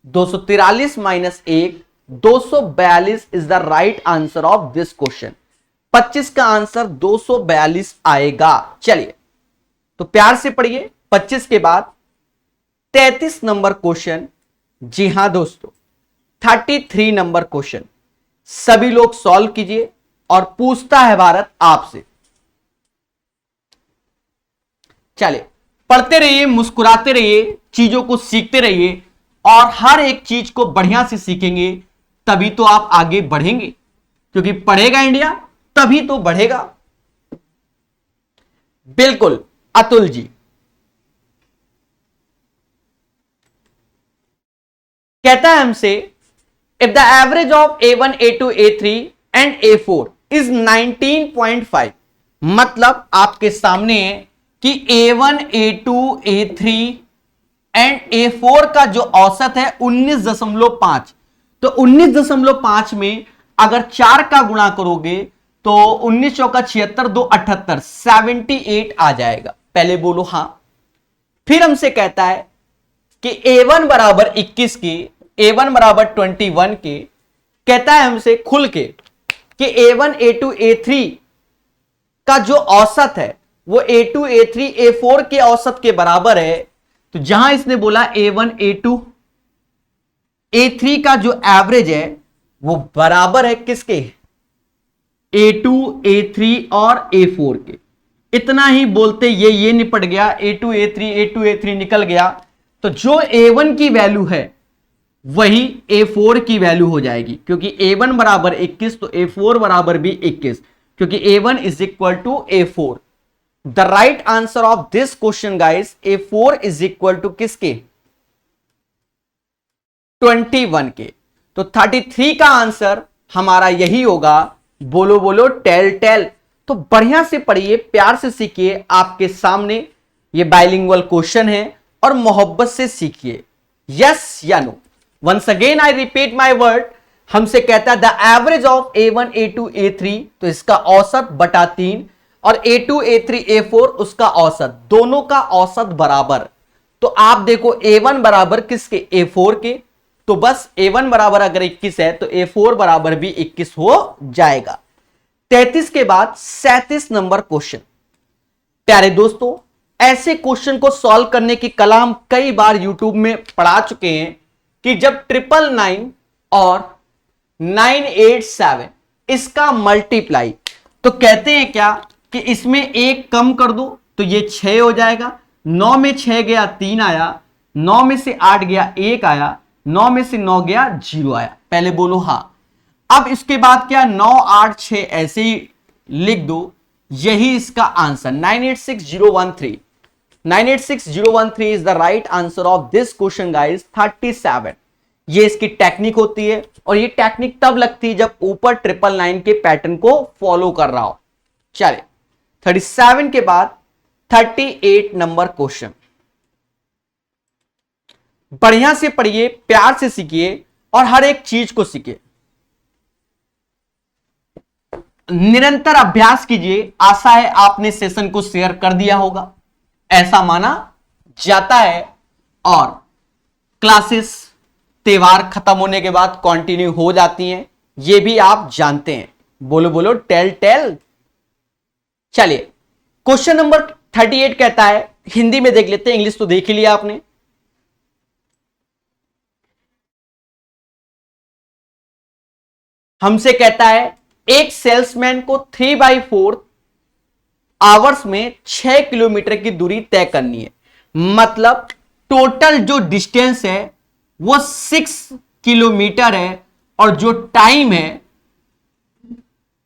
243 minus 1 242 is the right answer of this question. 25 का आंसर 242 आएगा। चलिए तो प्यार से पढ़िए। 25 के बाद 33 नंबर क्वेश्चन, जी हां दोस्तों 33 नंबर क्वेश्चन, सभी लोग सॉल्व कीजिए और पूछता है भारत आपसे। चलिए पढ़ते रहिए, मुस्कुराते रहिए, चीजों को सीखते रहिए और हर एक चीज को बढ़िया से सीखेंगे तभी तो आप आगे बढ़ेंगे, क्योंकि पढ़ेगा इंडिया तभी तो बढ़ेगा। बिल्कुल अतुल जी कहता है हमसे, if the average of A1, A2, A3 and A4 is 19.5, मतलब आपके सामने है कि A1, A2, A3 and A4 का जो औसत है 19.5, तो 19.5 में अगर 4 का गुणा करोगे तो 19 चौका 76, 2 78, 78 आ जाएगा। पहले बोलो हां। फिर हमसे कहता है कि A1 बराबर 21 की, A1 बराबर 21 के, कहता है हमसे खुल के कि A1, A2, A3 का जो औसत है वो A2, A3, A4 के औसत के बराबर है। तो जहां इसने बोला A1, A2, A3 का जो एवरेज है वो बराबर है किसके, A2, A3 और A4 के। इतना ही बोलते ये निपट गया, A2, A3, A2, A3 निकल गया। तो जो A1 की वैल्यू है वही A4 की वैल्यू हो जाएगी, क्योंकि A1 बराबर 21 तो A4 बराबर भी 21, क्योंकि A1 is equal to A4। The right answer of this question guys, A4 is equal to किसके, 21 के। तो 33 का आंसर हमारा यही होगा। बोलो बोलो टेल टेल। तो बढ़िया से पढ़िए, प्यार से सीखिए, आपके सामने ये बाइलिंगुअल क्वेश्चन है और मोहब्बत से सीखिए। यस या no. Once again I repeat my word. हमसे कहता है the average of A1, A2, A3, तो इसका औसत बटा 3, और A2, A3, A4 उसका औसत, दोनों का औसत बराबर। तो आप देखो A1 बराबर किसके, A4 के, तो बस A1 बराबर अगर 21 है तो A4 बराबर भी 21 हो जाएगा। 33 के बाद 37 नंबर क्वेश्चन। प्यारे दोस्तों, ऐसे क्वेश्चन को सॉल्व करने की कला हम कई बार यूट्यूब में पढ़ा चुके हैं कि जब 999 और 987 इसका मल्टीप्लाई, तो कहते हैं क्या कि इसमें एक कम कर दो तो ये 6 हो जाएगा। 9 में 6 गया 3 आया, 9 में से 8 गया 1 आया, 9 में से 9 गया 0 आया। पहले बोलो हां। अब इसके बाद क्या, 9, 8, 6 ऐसे ही लिख दो, यही इसका answer 986013। 986013 is the right answer of this question guys. 37 ये इसकी टेक्निक होती है, और ये टेक्निक तब लगती है जब ऊपर 999 के पैटर्न को फॉलो कर रहा हो। चलिए 37 के बाद 38 नंबर क्वेश्चन। बढ़िया से पढ़िए, प्यार से सीखिए और हर एक चीज को सीखिए। निरंतर अभ्यास कीजिए। आशा है आपने सेशन को शेयर कर दिया होगा, ऐसा माना जाता है। और क्लासेस त्योहार खत्म होने के बाद कंटिन्यू हो जाती हैं, ये भी आप जानते हैं। बोलो बोलो टेल टेल। चलिए क्वेश्चन नंबर 38 कहता है, हिंदी में देख लेते हैं, इंग्लिश तो देख ही लिया आपने। हमसे कहता है एक सेल्समैन को 3/4 आवर्स में 6 किलोमीटर की दूरी तय करनी है। मतलब टोटल जो डिस्टेंस है वो 6 किलोमीटर है, और जो टाइम है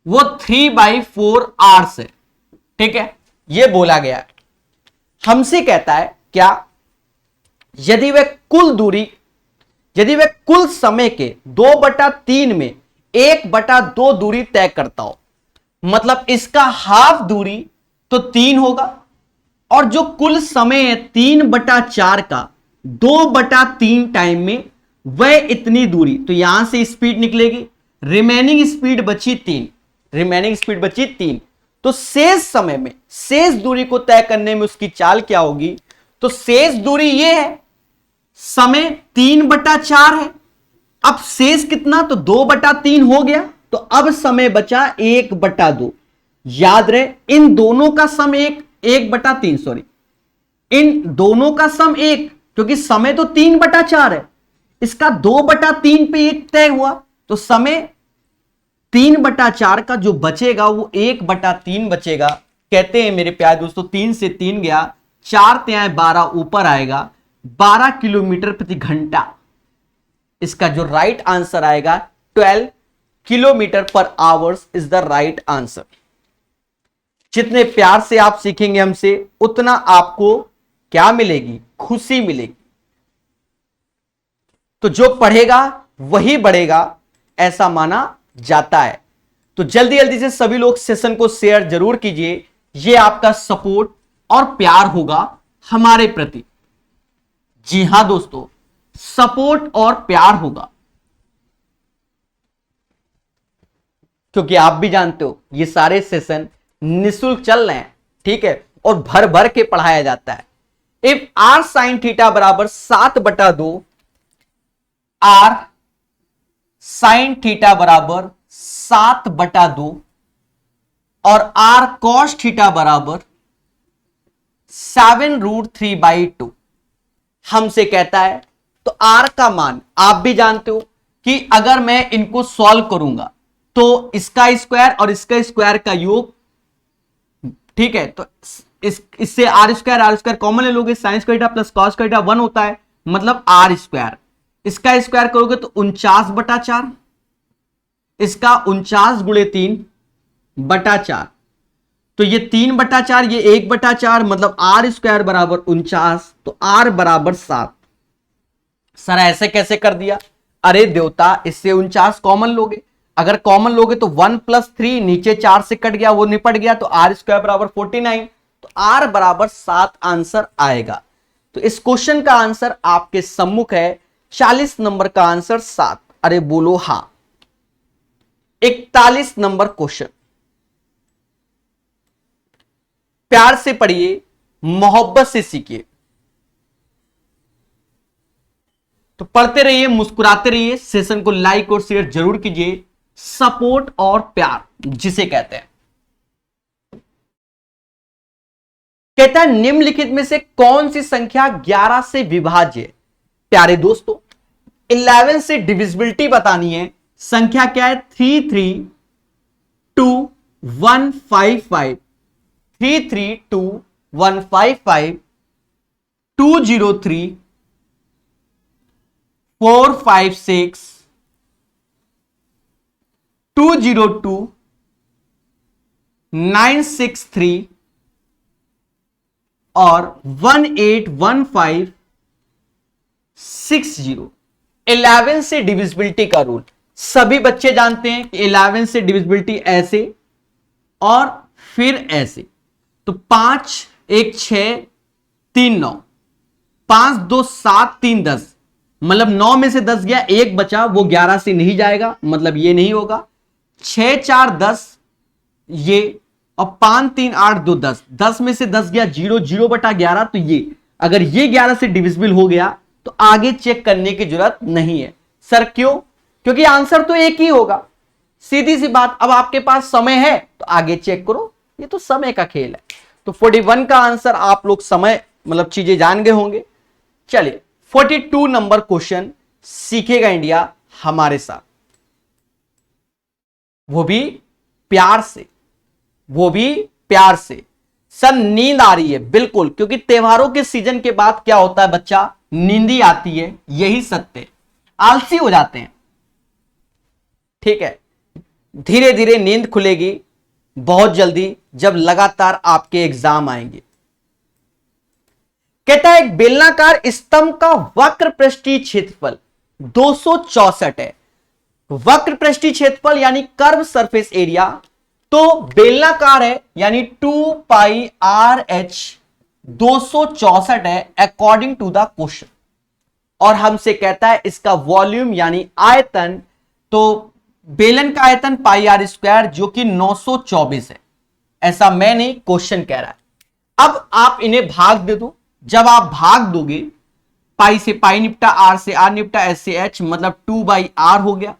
वो 3/4 आवर्स है। ठीक है, ये बोला गया है। हमसे कहता है क्या, यदि वह कुल समय के 2/3 में 1/2 दूरी तय करता हो, मतलब इसका हाफ दूरी तो 3 होगा, और जो कुल समय है 3/4 का 2/3 टाइम में वह इतनी दूरी, तो यहां से स्पीड निकलेगी, रिमेनिंग स्पीड बची 3, तो शेष समय में, शेष दूरी को तय करने में उसकी चाल क्या होगी, तो शेष दूरी ये है, समय 3/4 है, अब शेष कितना, तो 2/3 हो गया, तो अब समय बचा 1/2। याद रहे इन दोनों का सम 1/3, सॉरी, इन दोनों का सम 1, क्योंकि समय तो 3/4 है, इसका 2/3 पे 1 तय हुआ, तो समय 3/4 का जो बचेगा वो 1/3 बचेगा। कहते हैं मेरे प्यारे दोस्तों, 3 से 3 गया, 4 त्याएं 12 ऊपर आएगा, 12 किलोमीटर प्रति घंटा। इसका जो राइट आंसर आएगा 12 किलोमीटर पर hours is the right answer. जितने प्यार से आप सीखेंगे हमसे, उतना आपको क्या मिलेगी? खुशी मिलेगी। तो जो पढ़ेगा वही बढ़ेगा, ऐसा माना जाता है। तो जल्दी जल्दी से सभी लोग सेशन को शेयर जरूर कीजिए। ये आपका सपोर्ट और प्यार होगा हमारे प्रति। जी हां दोस्तों, सपोर्ट और प्यार होगा, क्योंकि आप भी जानते हो ये सारे सेशन निःशुल्क चल रहे हैं, ठीक है, और भर भर के पढ़ाया जाता है। इफ r sin थीटा बराबर 7/2, r sin थीटा बराबर 7/2 और r cos थीटा बराबर 7√3/2 हमसे कहता है, तो r का मान आप भी जानते हो कि अगर मैं इनको सॉल्व करूंगा तो इसका स्क्वायर और इसका स्क्वायर का योग, ठीक है, तो इससे आर स्क्वायर कॉमन ले लोगे, sine square plus cos square 1 होता है, मतलब आर स्क्वायर। इसका स्क्वायर करोगे तो 49/4, इसका 49 गुणे 3/4, तो ये 3/4, ये 1/4, मतलब आर स्क्वायर बराबर 49, तो आर बराबर 7। सर ऐसे कैसे कर दिया? अरे देवता, इससे 49 कॉमन लोगे, अगर कॉमन लोगे तो 1 + 3, नीचे 4 से कट गया, वो निपट गया, तो आर स्क्वायर बराबर 49, तो आर बराबर 7 आंसर आएगा। तो इस क्वेश्चन का आंसर आपके सम्मुख है, 40 नंबर का आंसर 7। अरे बोलो हां। 41 नंबर क्वेश्चन, प्यार से पढ़िए, मोहब्बत से सीखिए। तो पढ़ते रहिए, मुस्कुराते रहिए, सेशन को लाइक और शेयर जरूर कीजिए। सपोर्ट और प्यार जिसे कहते हैं। कहता है निम्नलिखित में से कौन सी संख्या 11 से विभाज्य है? प्यारे दोस्तों, 11 से डिविजिबिलिटी बतानी है। संख्या क्या है? 332155, 332155, 203, 456, 202, 963 और 181560। 11 से डिविजिबिलिटी का रूल सभी बच्चे जानते हैं कि 11 से डिविजिबिलिटी ऐसे और फिर ऐसे। तो 5 1 6 3 9, 5 2 7 3 10, मतलब 9 में से 10 गया, एक बचा, वो 11 से नहीं जाएगा, मतलब ये नहीं होगा। 6 4 10 ये, और 5 3 8 2 10, 10 में से 10 गया, 0 0/11, तो ये अगर ये 11 से डिविजिबल हो गया तो आगे चेक करने की जरूरत नहीं है। सर क्यों? क्योंकि आंसर तो एक ही होगा, सीधी सी बात। अब आपके पास समय है तो आगे चेक करो, ये तो समय का खेल है। तो 41 का आंसर आप लोग समय मतलब चीजें जान गए होंगे। चलिए 42 नंबर क्वेश्चन, सीखेगा इंडिया हमारे साथ, वो भी प्यार से, वो भी प्यार से। सर नींद आ रही है, बिल्कुल, क्योंकि त्योहारों के सीजन के बाद क्या होता है बच्चा, नींदी आती है, यही सत्य, आलसी हो जाते हैं, ठीक है। धीरे धीरे नींद खुलेगी बहुत जल्दी, जब लगातार आपके एग्जाम आएंगे। कहता है एक बेलनाकार स्तंभ का वक्र पृष्ठीय क्षेत्रफल 264 है। वक्र पृष्ठीय क्षेत्रफल यानी कर्व सरफेस एरिया, तो बेलनाकार है यानी 2πRh 264 है अकॉर्डिंग टू द क्वेश्चन। और हमसे कहता है इसका वॉल्यूम यानी आयतन, तो बेलन का आयतन πr² जो कि 924 है। ऐसा मैं नहीं, क्वेश्चन कह रहा है। अब आप इन्हें भाग दे दो, जब आप भाग दोगे, पाई से पाई निपटा, आर से आर निपटा, एच से एच, मतलब 2/r हो गया,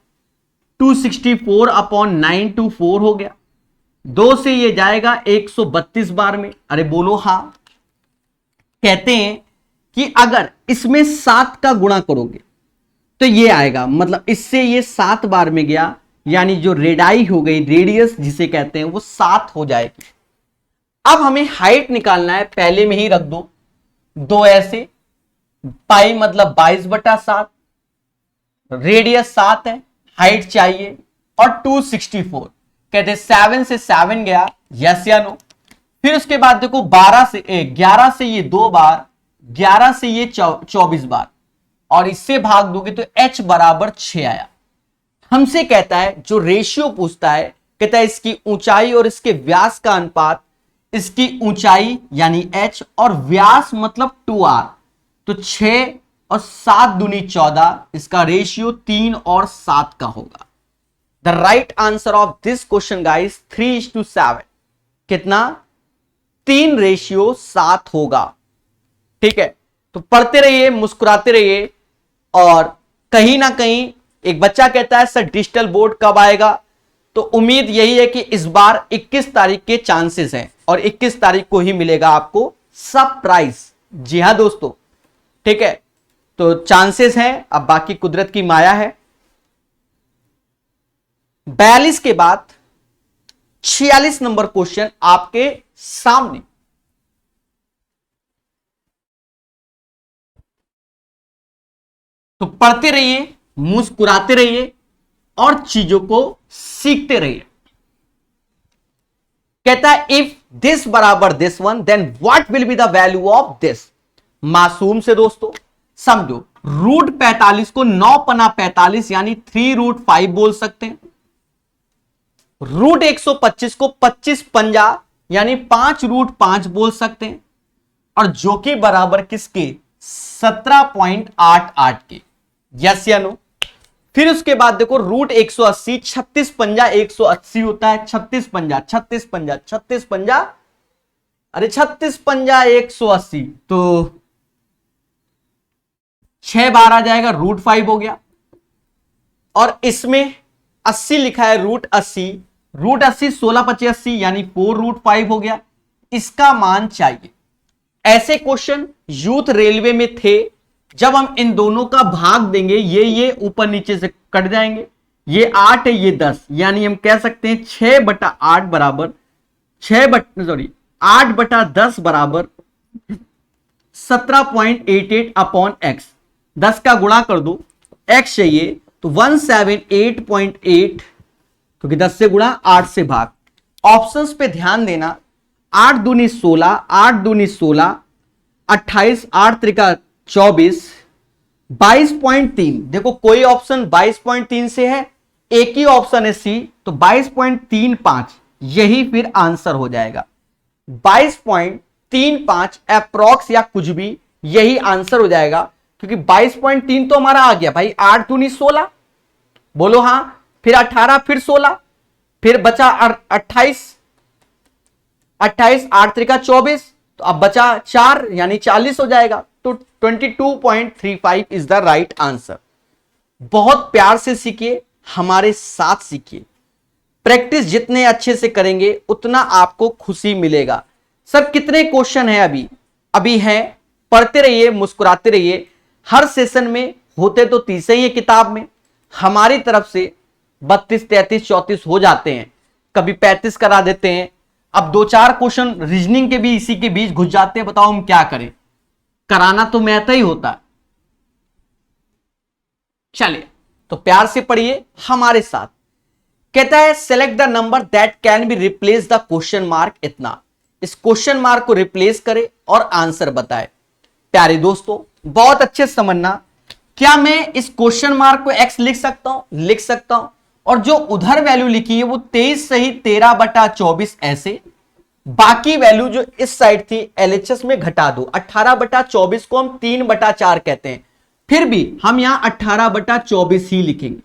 264/924 हो गया। 2 से ये जाएगा 132 बार में। अरे बोलो हां। कहते हैं कि अगर इसमें 7 का गुणा करोगे तो ये आएगा, मतलब इससे ये 7 बार में गया, यानी जो रेडाई हो गई, रेडियस जिसे कहते हैं, वो 7 हो जाएगी। अब हमें हाइट निकालना है, पहले में ही रख दो 2 ऐसे, पाई मतलब 22/7, रेडियस 7 है, हाइट चाहिए और 264। कहते 7 से 7 गया, यस या नो। फिर उसके बाद देखो 11 से ये 2 बार, 11 से ये 24 बार, और इससे भाग दोगे तो h बराबर 6 आया। हमसे कहता है, जो रेशियो पूछता है, कहता है इसकी ऊंचाई और इसके व्यास का अनुपात, इसकी ऊंचाई यानी h और व्यास मतलब 2r, तो 6 और 7 दूनी 14, इसका रेशियो 3 और 7 का होगा। The right answer of this question guys 3:7। कितना? 3:7 होगा। ठीक है, तो पढ़ते रहिए, मुस्कुराते रहिए। और कहीं ना कहीं एक बच्चा कहता है सर डिजिटल बोर्ड कब आएगा, तो उम्मीद यही है कि इस बार 21 तारीख के चांसेस हैं और 21 तारीख को ही मिलेगा आपको सरप्राइज। जी हां दोस्तों, ठीक है, तो चांसेस हैं, अब बाकी कुदरत की माया है। 42 के बाद 46 नंबर क्वेश्चन आपके सामने। तो पढ़ते रहिए, मुस्कुराते रहिए और चीजों को सीखते रहिए। कहता है इफ दिस बराबर this one then what will be the value of this. मासूम से दोस्तों समझो, √45 को 9 पना 45 यानी 3√5 बोल सकते हैं। √125 को 25 पंजा यानी 5√5 बोल सकते हैं, और जो कि बराबर किसके? 17.88 के। यस या नो? फिर उसके बाद देखो √180, 36 पंजा 180 होता है, 36 पंजा 36 पंजा 36 पंजा, अरे 36 पंजा 180, तो 6 बार आ जाएगा, √5 हो गया। और इसमें 80 लिखा है, √80, √80 16 × 25 80 यानी 4√5 हो गया। इसका मान चाहिए। ऐसे क्वेश्चन यूथ रेलवे में थे, जब हम इन दोनों का भाग देंगे, ये ऊपर नीचे से कट जाएंगे, ये 8 है ये 10, यानी हम कह सकते हैं 6/8 बराबर 8/10 बराबर 17.88 अपॉन x। 10 का गुणा कर दो, x चाहिए तो 178.8, क्योंकि 10 से गुणा 8 से भाग। ऑप्शंस पे ध्यान देना, 8 दूनी 16, 8 दूनी 16, 28, 8 त्रिका 24, 22.3। देखो कोई ऑप्शन 22.3 से है, एक ही ऑप्शन है सी, तो 22.35 यही फिर आंसर हो जाएगा। 22.35 अप्रॉक्स या कुछ भी यही आंसर हो जाएगा, क्योंकि 22.3 तो हमारा आ गया भाई। 8 दूनी 16, बोलो हां, फिर 18, फिर 16, फिर बचा 28, 8 त्रिका 24, तो अब बचा 4 यानी 40 हो जाएगा। तो 22.35 इज द राइट आंसर। बहुत प्यार से सीखिए, हमारे साथ सीखिए। प्रैक्टिस जितने अच्छे से करेंगे उतना आपको खुशी मिलेगा। सर कितने क्वेश्चन है? अभी है, पढ़ते रहिए, मुस्कुराते रहिए। हर सेशन में होते तो 30 ही है किताब में, हमारी तरफ से 32, 33, 34 हो जाते हैं, कभी 35 करा देते हैं। अब 2-4 क्वेश्चन रीजनिंग के भी इसी के बीच घुस जाते हैं, बताओ हम क्या करें, कराना तो मैथ ही होता है। चलिए, तो प्यार से पढ़िए हमारे साथ। कहता है select the number that can be replace the question mark. इतना, इस क्वेश्चन मार्क को रिप्लेस करे और आंसर बताए। प्यारे दोस्तों बहुत अच्छे से समझना, क्या मैं इस क्वेश्चन मार्क को x लिख सकता हूं? लिख सकता हूं। और जो उधर वैल्यू लिखी है वो 23 सही 13/24 ऐसे, बाकी वैल्यू जो इस साइड थी LHS में घटा दो। 18/24 को हम 3/4 कहते हैं, फिर भी हम यहां 18/24 ही लिखेंगे,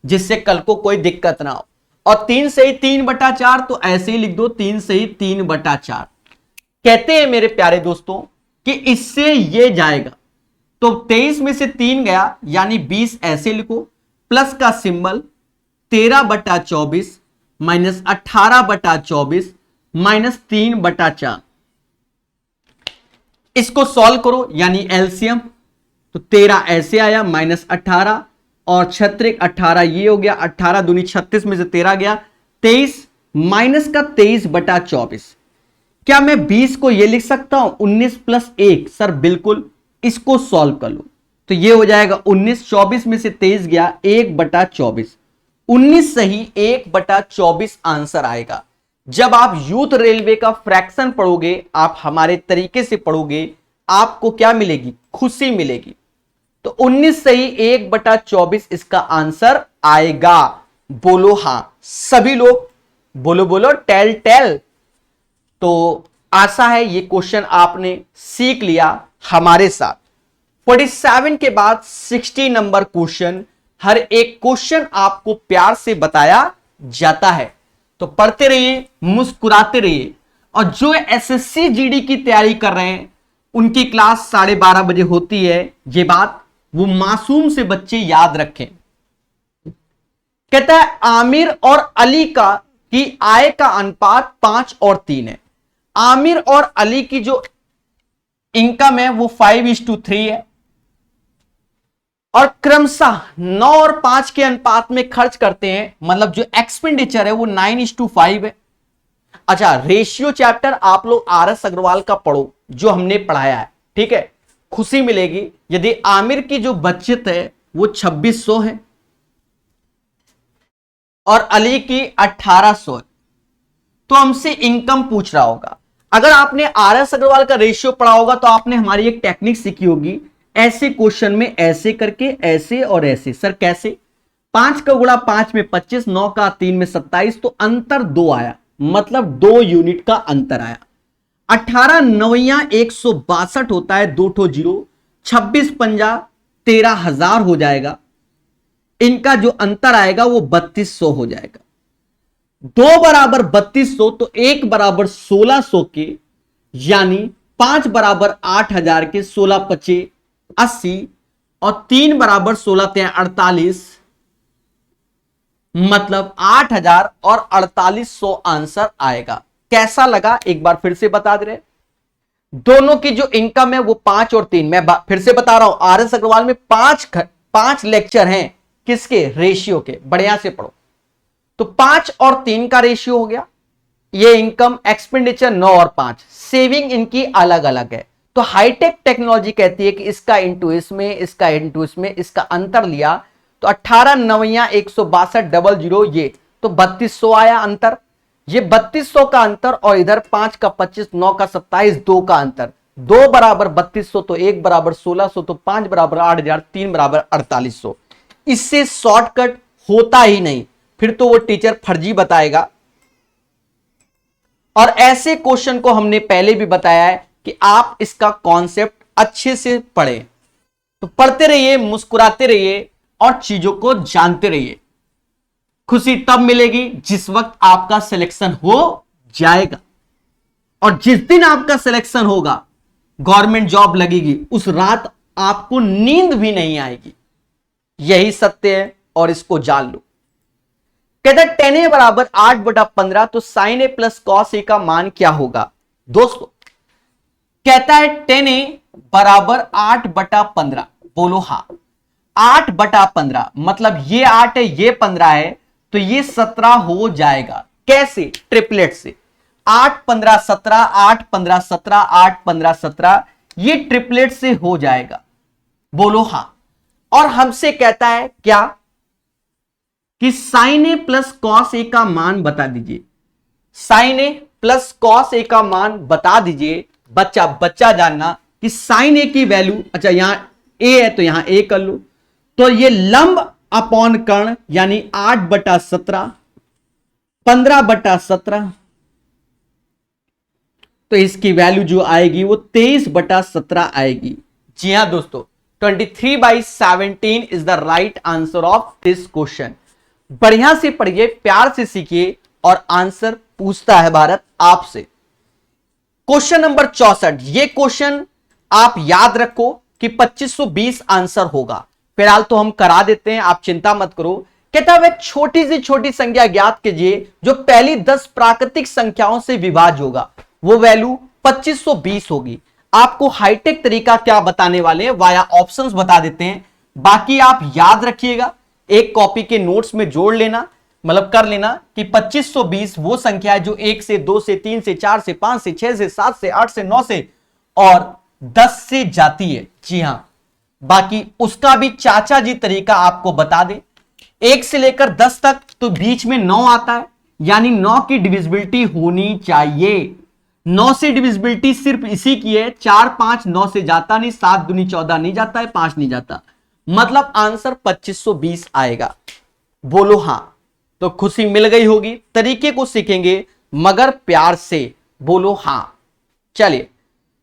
जिससे कल को कोई दिक्कत ना हो। और 3 सही 3/4 तो ऐसे ही लिख दो, 3 सही 3/4। कहते हैं मेरे प्यारे दोस्तों कि इससे ये जाएगा, तो 23 में से 3 गया यानी 20 ऐसे लिखो, प्लस का सिंबल 13/24 माइनस 18/24 माइनस 3/4। इसको सॉल्व करो यानी एलसीएम, तो 13 ऐसे आया माइनस 18, और 6 18, ये हो गया 18 दूनी 36 में से 13 गया 23 माइनस का 23/24। क्या मैं 20 को ये लिख सकता हूं 19 + 1? सर बिल्कुल, इसको सॉल्व कर लो तो ये हो जाएगा 19, 24 में से 23 गया 1/24, 19 सही 1/24 आंसर आएगा। जब आप यूथ रेलवे का फ्रैक्शन पढ़ोगे, आप हमारे तरीके से पढ़ोगे, आपको क्या मिलेगी? खुशी मिलेगी। तो 19 सही 1/24 इसका आंसर आएगा। बोलो हां, सभी लोग बोलो बोलो टेल टेल। तो आशा है ये क्वेश्चन आपने सीख लिया हमारे साथ। 47 के बाद 60 नंबर क्वेश्चन, हर एक क्वेश्चन आपको प्यार से बताया जाता है। तो पढ़ते रहिए, मुस्कुराते रहिए। और जो एसएससी जीडी की तैयारी कर रहे हैं उनकी क्लास 12:30 बजे होती है, ये बात वो मासूम से बच्चे याद रखें। कहता है आमिर और अली की आय का अनुपात 5 और 3 है। आमिर और अली की जो इनकम है वो 5:3 है और क्रमशः 9 और 5 के अनुपात में खर्च करते हैं, मतलब जो एक्सपेंडिचर है वो 9:5 है। अच्छा, रेशियो चैप्टर आप लोग RS अग्रवाल का पढ़ो जो हमने पढ़ाया है, ठीक है, खुशी मिलेगी। यदि आमिर की जो बचत है वो 2600 है और अली की 1800 है, तो हमसे इनकम पूछ रहा होगा। अगर आपने RS अग्रवाल का रेशियो पढ़ा होगा तो आपने हमारी एक टेक्निक सीखी होगी, ऐसे क्वेश्चन में ऐसे करके ऐसे और ऐसे। सर कैसे? 5 का गुणा 5 में 25, 9 का 3 में 27, तो अंतर 2 आया, मतलब 2 यूनिट का अंतर आया। 18 9 162 होता है, 2 ठो 0, 26 पंजा 13,000 हो जाएगा। इनका जो अंतर आएगा वो 3200 हो जाएगा। 2 बराबर 3200 तो 1 बराबर 1600 के, यानी 5 बराबर 8000 के, 16 पचे 80 और 3 बराबर 16 ते 48, मतलब 8000 और 4800 आंसर आएगा। कैसा लगा एक बार फिर से बता दे रहे। दोनों की जो इनकम है वो 5 और 3, मैं फिर से बता रहा हूं, RS अग्रवाल में 5 लेक्चर हैं किसके? रेशियो के। बढ़िया से पढ़ो। तो 5 और 3 का रेशियो हो गया। ये इनकम एक्सपेंडिचर 9 और 5, सेविंग इनकी अलग अलग है। तो हाईटेक टेक्नोलॉजी कहती है कि इसका इंटू इसमें, इसका इंटू इसमें, इसका अंतर लिया तो 18 9 162 00, ये तो 3200 आया अंतर। ये 3200 का अंतर और इधर 5 का 25, 9 का 27, 2 का अंतर। 2 बराबर 3200 तो 1 बराबर 1600 तो 5 बराबर 8000, 3 बराबर 4800। इससे शॉर्टकट होता ही नहीं, फिर तो वो टीचर फर्जी बताएगा। और ऐसे क्वेश्चन को हमने पहले भी बताया है कि आप इसका कॉन्सेप्ट अच्छे से पढ़ें। तो पढ़ते रहिए, मुस्कुराते रहिए और चीजों को जानते रहिए। खुशी तब मिलेगी जिस वक्त आपका सिलेक्शन हो जाएगा, और जिस दिन आपका सिलेक्शन होगा, गवर्नमेंट जॉब लगेगी, उस रात आपको नींद भी नहीं आएगी। यही सत्य है और इसको जान लो। कहता है tan a बराबर 8/15, तो sin a plus cos a का मान क्या होगा? दोस्तों कहता है tan a बराबर 8/15, बोलो हाँ। 8/15 मतलब ये 8 है, ये 15 है, तो ये 17 हो जाएगा। कैसे? ट्रिपलेट से। 8 15 17, 8 15 17, 8 15 17, ये ट्रिपलेट से हो जाएगा। बोलो हाँ। और हमसे कहता है क्या कि sin a plus cos a का मान बता दीजिए। sin a plus cos a का मान बता दीजिए। बच्चा जानना कि sin a की वैल्यू, अच्छा यहां a है तो यहां a कर लो, तो ये लंब अपॉन कर्ण यानी 8/17, 15/17, तो इसकी वैल्यू जो आएगी वो 23/17 आएगी। जी हां दोस्तों, 23/17 is the right answer of this question. बढ़िया से पढ़िए, प्यार से सीखिए, और आंसर पूछता है भारत आपसे। क्वेश्चन नंबर 64, ये क्वेश्चन आप याद रखो कि 2520 आंसर होगा। फिलहाल तो हम करा देते हैं, आप चिंता मत करो। कहता है छोटी से छोटी संख्या ज्ञात कीजिए जो पहली 10 प्राकृतिक संख्याओं से विभाज्य होगा, वो वैल्यू 2520 होगी। आपको हाईटेक तरीका क्या बताने वाले हैं, वाया ऑप्शंस बता देते हैं। बाकी आप याद रखिएगा, एक कॉपी के नोट्स में जोड़ लेना, मतलब कर लेना कि 2520 वो संख्या है जो 1 से 2 से 3 से 4 से 5 से 6 से 7 से 8 से 9 से और 10 से जाती है। जी हां, बाकी उसका भी चाचा जी तरीका आपको बता दे। 1 से लेकर 10 तक तो बीच में 9 आता है, यानी 9 की डिविजिबिलिटी होनी चाहिए। 9 से डिविजिबिलिटी सिर्फ इसी की है, 4 5 9 से जाता नहीं, 7 दूनी 14 नहीं जाता है, 5 नहीं जाता, मतलब आंसर 2520 आएगा। बोलो हां। तो खुशी मिल गई होगी, तरीके को सीखेंगे मगर प्यार से। बोलो हां। चलिए,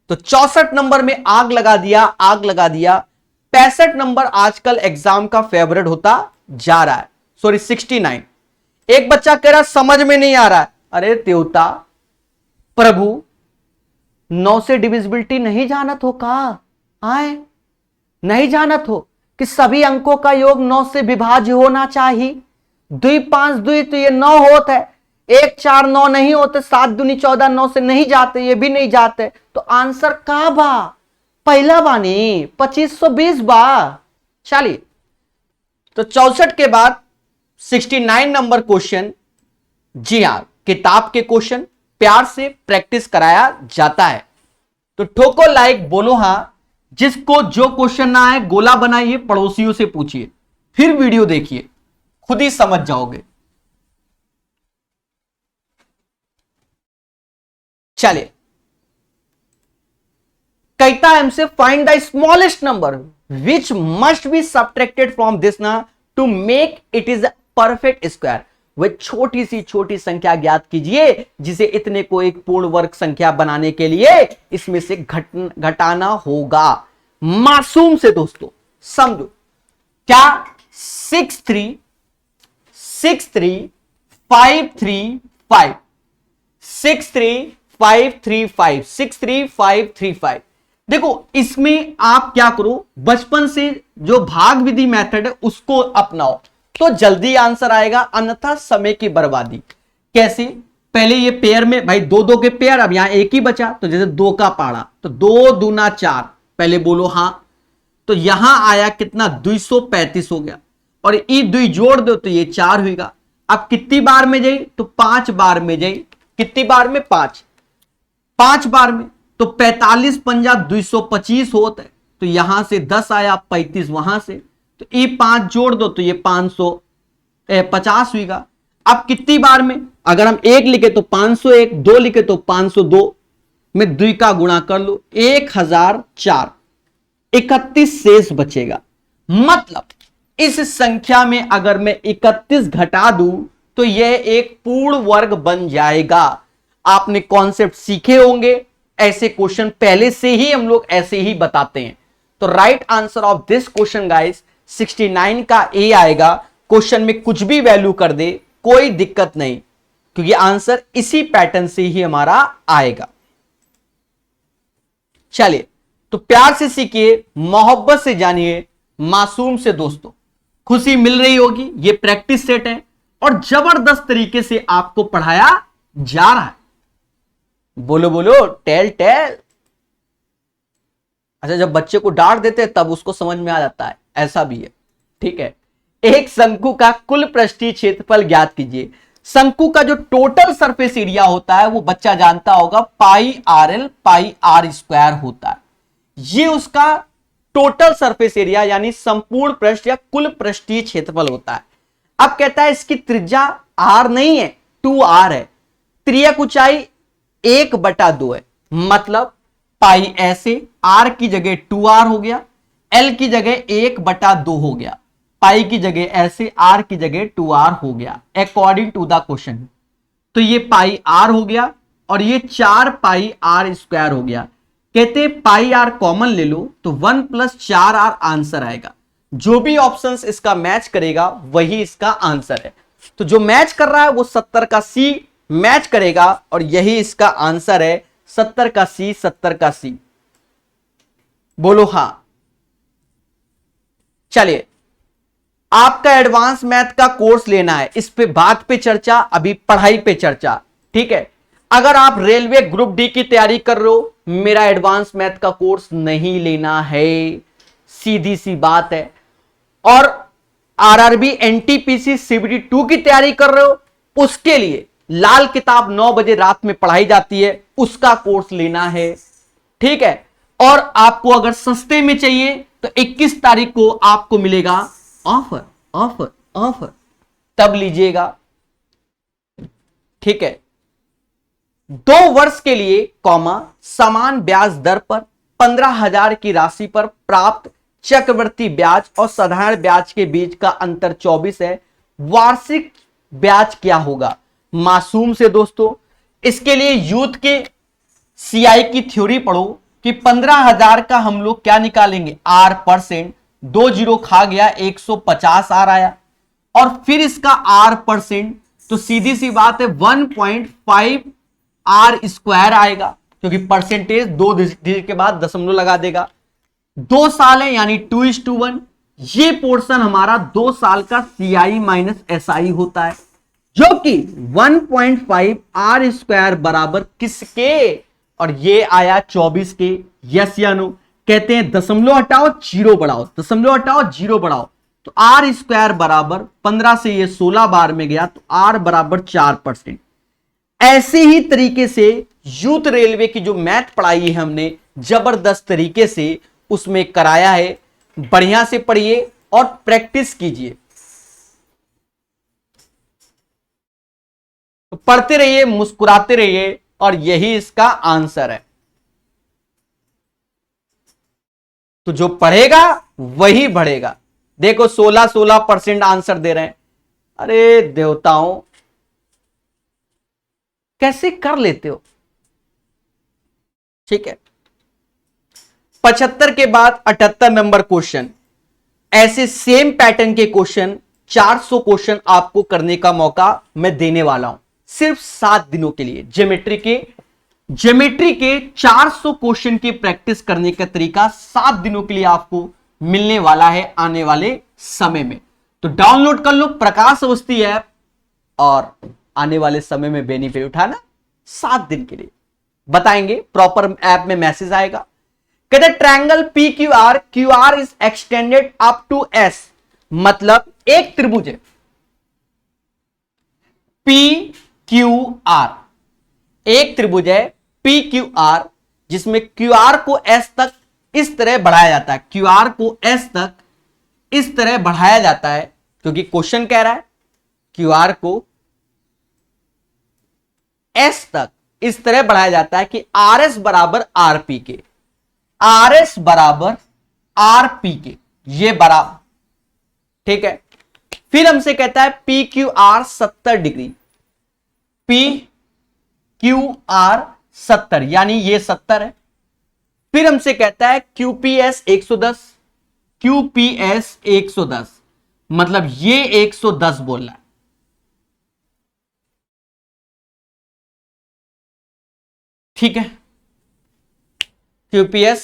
तो 64 नंबर में आग लगा दिया, आग लगा दिया। 65 नंबर आजकल एग्जाम का फेवरेट होता जा रहा है, सॉरी 69। एक बच्चा कह रहा समझ में नहीं आ रहा है। अरे देवता प्रभु, 9 से डिविजिबिलिटी नहीं जानत हो का? आए नहीं जानत हो कि सभी अंकों का योग 9 से विभाज्य होना चाहिए। 2 5 2 तो ये 9 होता है, 1 4 9 नहीं होते, 7 दूनी 14 9 से नहीं जाते, ये भी नहीं जाते, तो आंसर का बा? पहला बानी 2520 बा। चलिए, तो 64 के बाद 69 नंबर क्वेश्चन। जी हां, किताब के क्वेश्चन प्यार से प्रैक्टिस कराया जाता है। तो ठोको लाइक, बोलो हां। जिसको जो क्वेश्चन ना आए गोला बनाइए, पड़ोसियों से पूछिए, फिर वीडियो देखिए, खुद ही समझ जाओगे। चलिए, कहता है हमसे find the smallest number which must be subtracted from this ना to make it is perfect square. वह छोटी सी संख्या ज्ञात कीजिए जिसे इतने को एक पूर्ण वर्ग संख्या बनाने के लिए इसमें से घटाना होगा। मासूम से दोस्तों समझो, क्या 63 535 63535 63535। देखो, इसमें आप क्या करो, बचपन से जो भाग विधि मेथड है उसको अपनाओ तो जल्दी आंसर आएगा, अन्यथा समय की बर्बादी। कैसे? पहले ये पेयर में भाई 2 2 के पेयर, अब यहां एक ही बचा, तो जैसे 2 का पाड़ा, तो 2 दूना 4, पहले बोलो हां। तो यहां आया कितना? 235 हो गया, और ये 2 जोड़ दो तो ये 4 होगा। अब कितनी बार में जाई? तो 5 बार में जाई। कितनी बार में? 5 बार में, तो 45 पंजा 225 होता है, तो यहां से 10 आया, 35 वहां से, तो ये 5 जोड़ दो तो ये 550 हुईगा। अब कितनी बार में? अगर हम 1 लिखे तो 501, 2 लिखे तो 502 में 2 का गुणा कर लो, 1004, 31 शेष बचेगा। मतलब इस संख्या में अगर मैं 31 घटा दूं तो यह एक पूर्ण वर्ग बन जाएगा। आपने कॉन्सेप्ट सीखे होंगे, ऐसे क्वेश्चन पहले से ही हम लोग ऐसे ही बताते हैं। तो right answer of this question guys 69 का ए आएगा। क्वेश्चन में कुछ भी वैल्यू कर दे कोई दिक्कत नहीं, क्योंकि आंसर इसी पैटर्न से ही हमारा आएगा। चलिए, तो प्यार से सीखिए, मोहब्बत से जानिए, मासूम से दोस्तों खुशी मिल रही होगी। ये प्रैक्टिस सेट है और जबरदस्त तरीके से आपको पढ़ाया जा रहा है। बोलो बोलो, टेल टेल। अच्छा, जब बच्चे को डांट देते हैं तब उसको समझ में आ जाता है, ऐसा भी है। ठीक है, एक शंकु का कुल पृष्ठीय क्षेत्रफल ज्ञात कीजिए। शंकु का जो टोटल सरफेस एरिया होता है वो बच्चा जानता होगा, pi R L pi R square होता है। ये उसका टोटल सरफेस एरिया यानी संपूर्ण पृष्ठ या कुल पृष्ठीय क्षेत्रफल होता है। अब कहता है इसकी त्रिज्या आर नहीं है, 2r है। त्रियक ऊंचाई 1/2 है, मतलब पाई ऐसे r की जगह 2r हो गया, l की जगह 1/2 हो गया, पाई की जगह ऐसे r की जगह 2r हो गया अकॉर्डिंग टू द क्वेश्चन। तो ये पाई r हो गया और ये 4 पाई r स्क्वायर हो गया। कहते पाई r कॉमन ले लो तो 1 + 4r आंसर आएगा। जो भी ऑप्शंस इसका मैच करेगा वही इसका आंसर है। तो जो मैच कर रहा है वो 70 का सी मैच करेगा और यही इसका आंसर है, 70 का सी, 70 का सी। बोलो हां। चलिए, आपका एडवांस मैथ का कोर्स लेना है, इस पे बात पे चर्चा, अभी पढ़ाई पे चर्चा। ठीक है, अगर आप रेलवे ग्रुप डी की तैयारी कर रहे हो, मेरा एडवांस मैथ का कोर्स नहीं लेना है, सीधी सी बात है। और आरआरबी एनटीपीसी सीबीटी 2 की तैयारी कर रहे हो, उसके लिए लाल किताब 9 बजे रात में पढ़ाई जाती है, उसका कोर्स लेना है। ठीक है, और आपको अगर सस्ते में चाहिए तो 21 तारीख को आपको मिलेगा ऑफर ऑफर ऑफर, तब लीजिएगा। ठीक है, 2 वर्ष के लिए समान ब्याज दर पर 15,000 की राशि पर प्राप्त चक्रवृद्धि ब्याज और साधारण ब्याज के बीच का अंतर 24 है। वार्षिक ब्याज क्या होगा मासूम से दोस्तों? इसके लिए यूथ के सीआई की थ्योरी पढ़ो कि 15,000 का हम लोग क्या निकालेंगे, आर परसेंट, 2 जीरो खा गया 150 आर आया, और फिर इसका आर परसेंट, तो सीधी सी बात है 1.5 आर स्क्वायर आएगा, क्योंकि परसेंटेज 2 डिजिट के बाद दशमलव लगा देगा। 2 साल है यानी 2:1। ये पोर्शन हमारा 2 साल का सीआई माइनस एसआई होता है, जो कि 1.5 आर स्क्वायर बराबर किसके, और ये आया 24 के। यस या नो? कहते हैं दशमलव हटाओ जीरो बढ़ाओ, दशमलव हटाओ जीरो बढ़ाओ, तो आर स्क्वायर बराबर 15 से ये 16 बार में गया, तो आर बराबर 4%। ऐसे ही तरीके से यूथ रेलवे की जो मैथ पढ़ाई है हमने जबरदस्त तरीके से उसमें कराया है। बढ़िया से पढ़िए और प्रैक्टिस कीजिए, तो पढ़ते रहिए, मुस्कुराते रहिए, और यही इसका आंसर है। तो जो पढ़ेगा वही बढ़ेगा। देखो 16% आंसर दे रहे हैं। अरे देवताओं, कैसे कर लेते हो? ठीक है, 75 के बाद 78 नंबर क्वेश्चन। ऐसे सेम पैटर्न के क्वेश्चन 400 क्वेश्चन आपको करने का मौका मैं देने वाला हूं, सिर्फ 7 दिनों के लिए। ज्योमेट्री के 400 क्वेश्चन की प्रैक्टिस करने का तरीका 7 दिनों के लिए आपको मिलने वाला है आने वाले समय में। तो डाउनलोड कर लो प्रकाश अवस्थी ऐप, और आने वाले समय में बेनिफिट उठाना। 7 दिन के लिए बताएंगे, प्रॉपर ऐप में मैसेज आएगा। कहते triangle P Q R is extended up to S, मतलब एक त्रिभुज है पी क्यू आर, एक त्रिभुज है पी क्यू आर, जिसमें क्यू आर को एस तक इस तरह बढ़ाया जाता है, क्यू आर को एस तक इस तरह बढ़ाया जाता है, क्योंकि क्वेश्चन कह रहा है क्यू आर को एस तक इस तरह बढ़ाया जाता है कि आर एस बराबर आर पी के, आर एस बराबर आर पी के, ये बराबर। ठीक है, फिर हमसे कहता है P Q are 70 degree, P Q are 70 यानी ये 70 है। फिर हमसे कहता है क्यूपीएस 110, क्यूपीएस 110 मतलब ये 110 बोल रहा है। ठीक है, क्यूपीएस,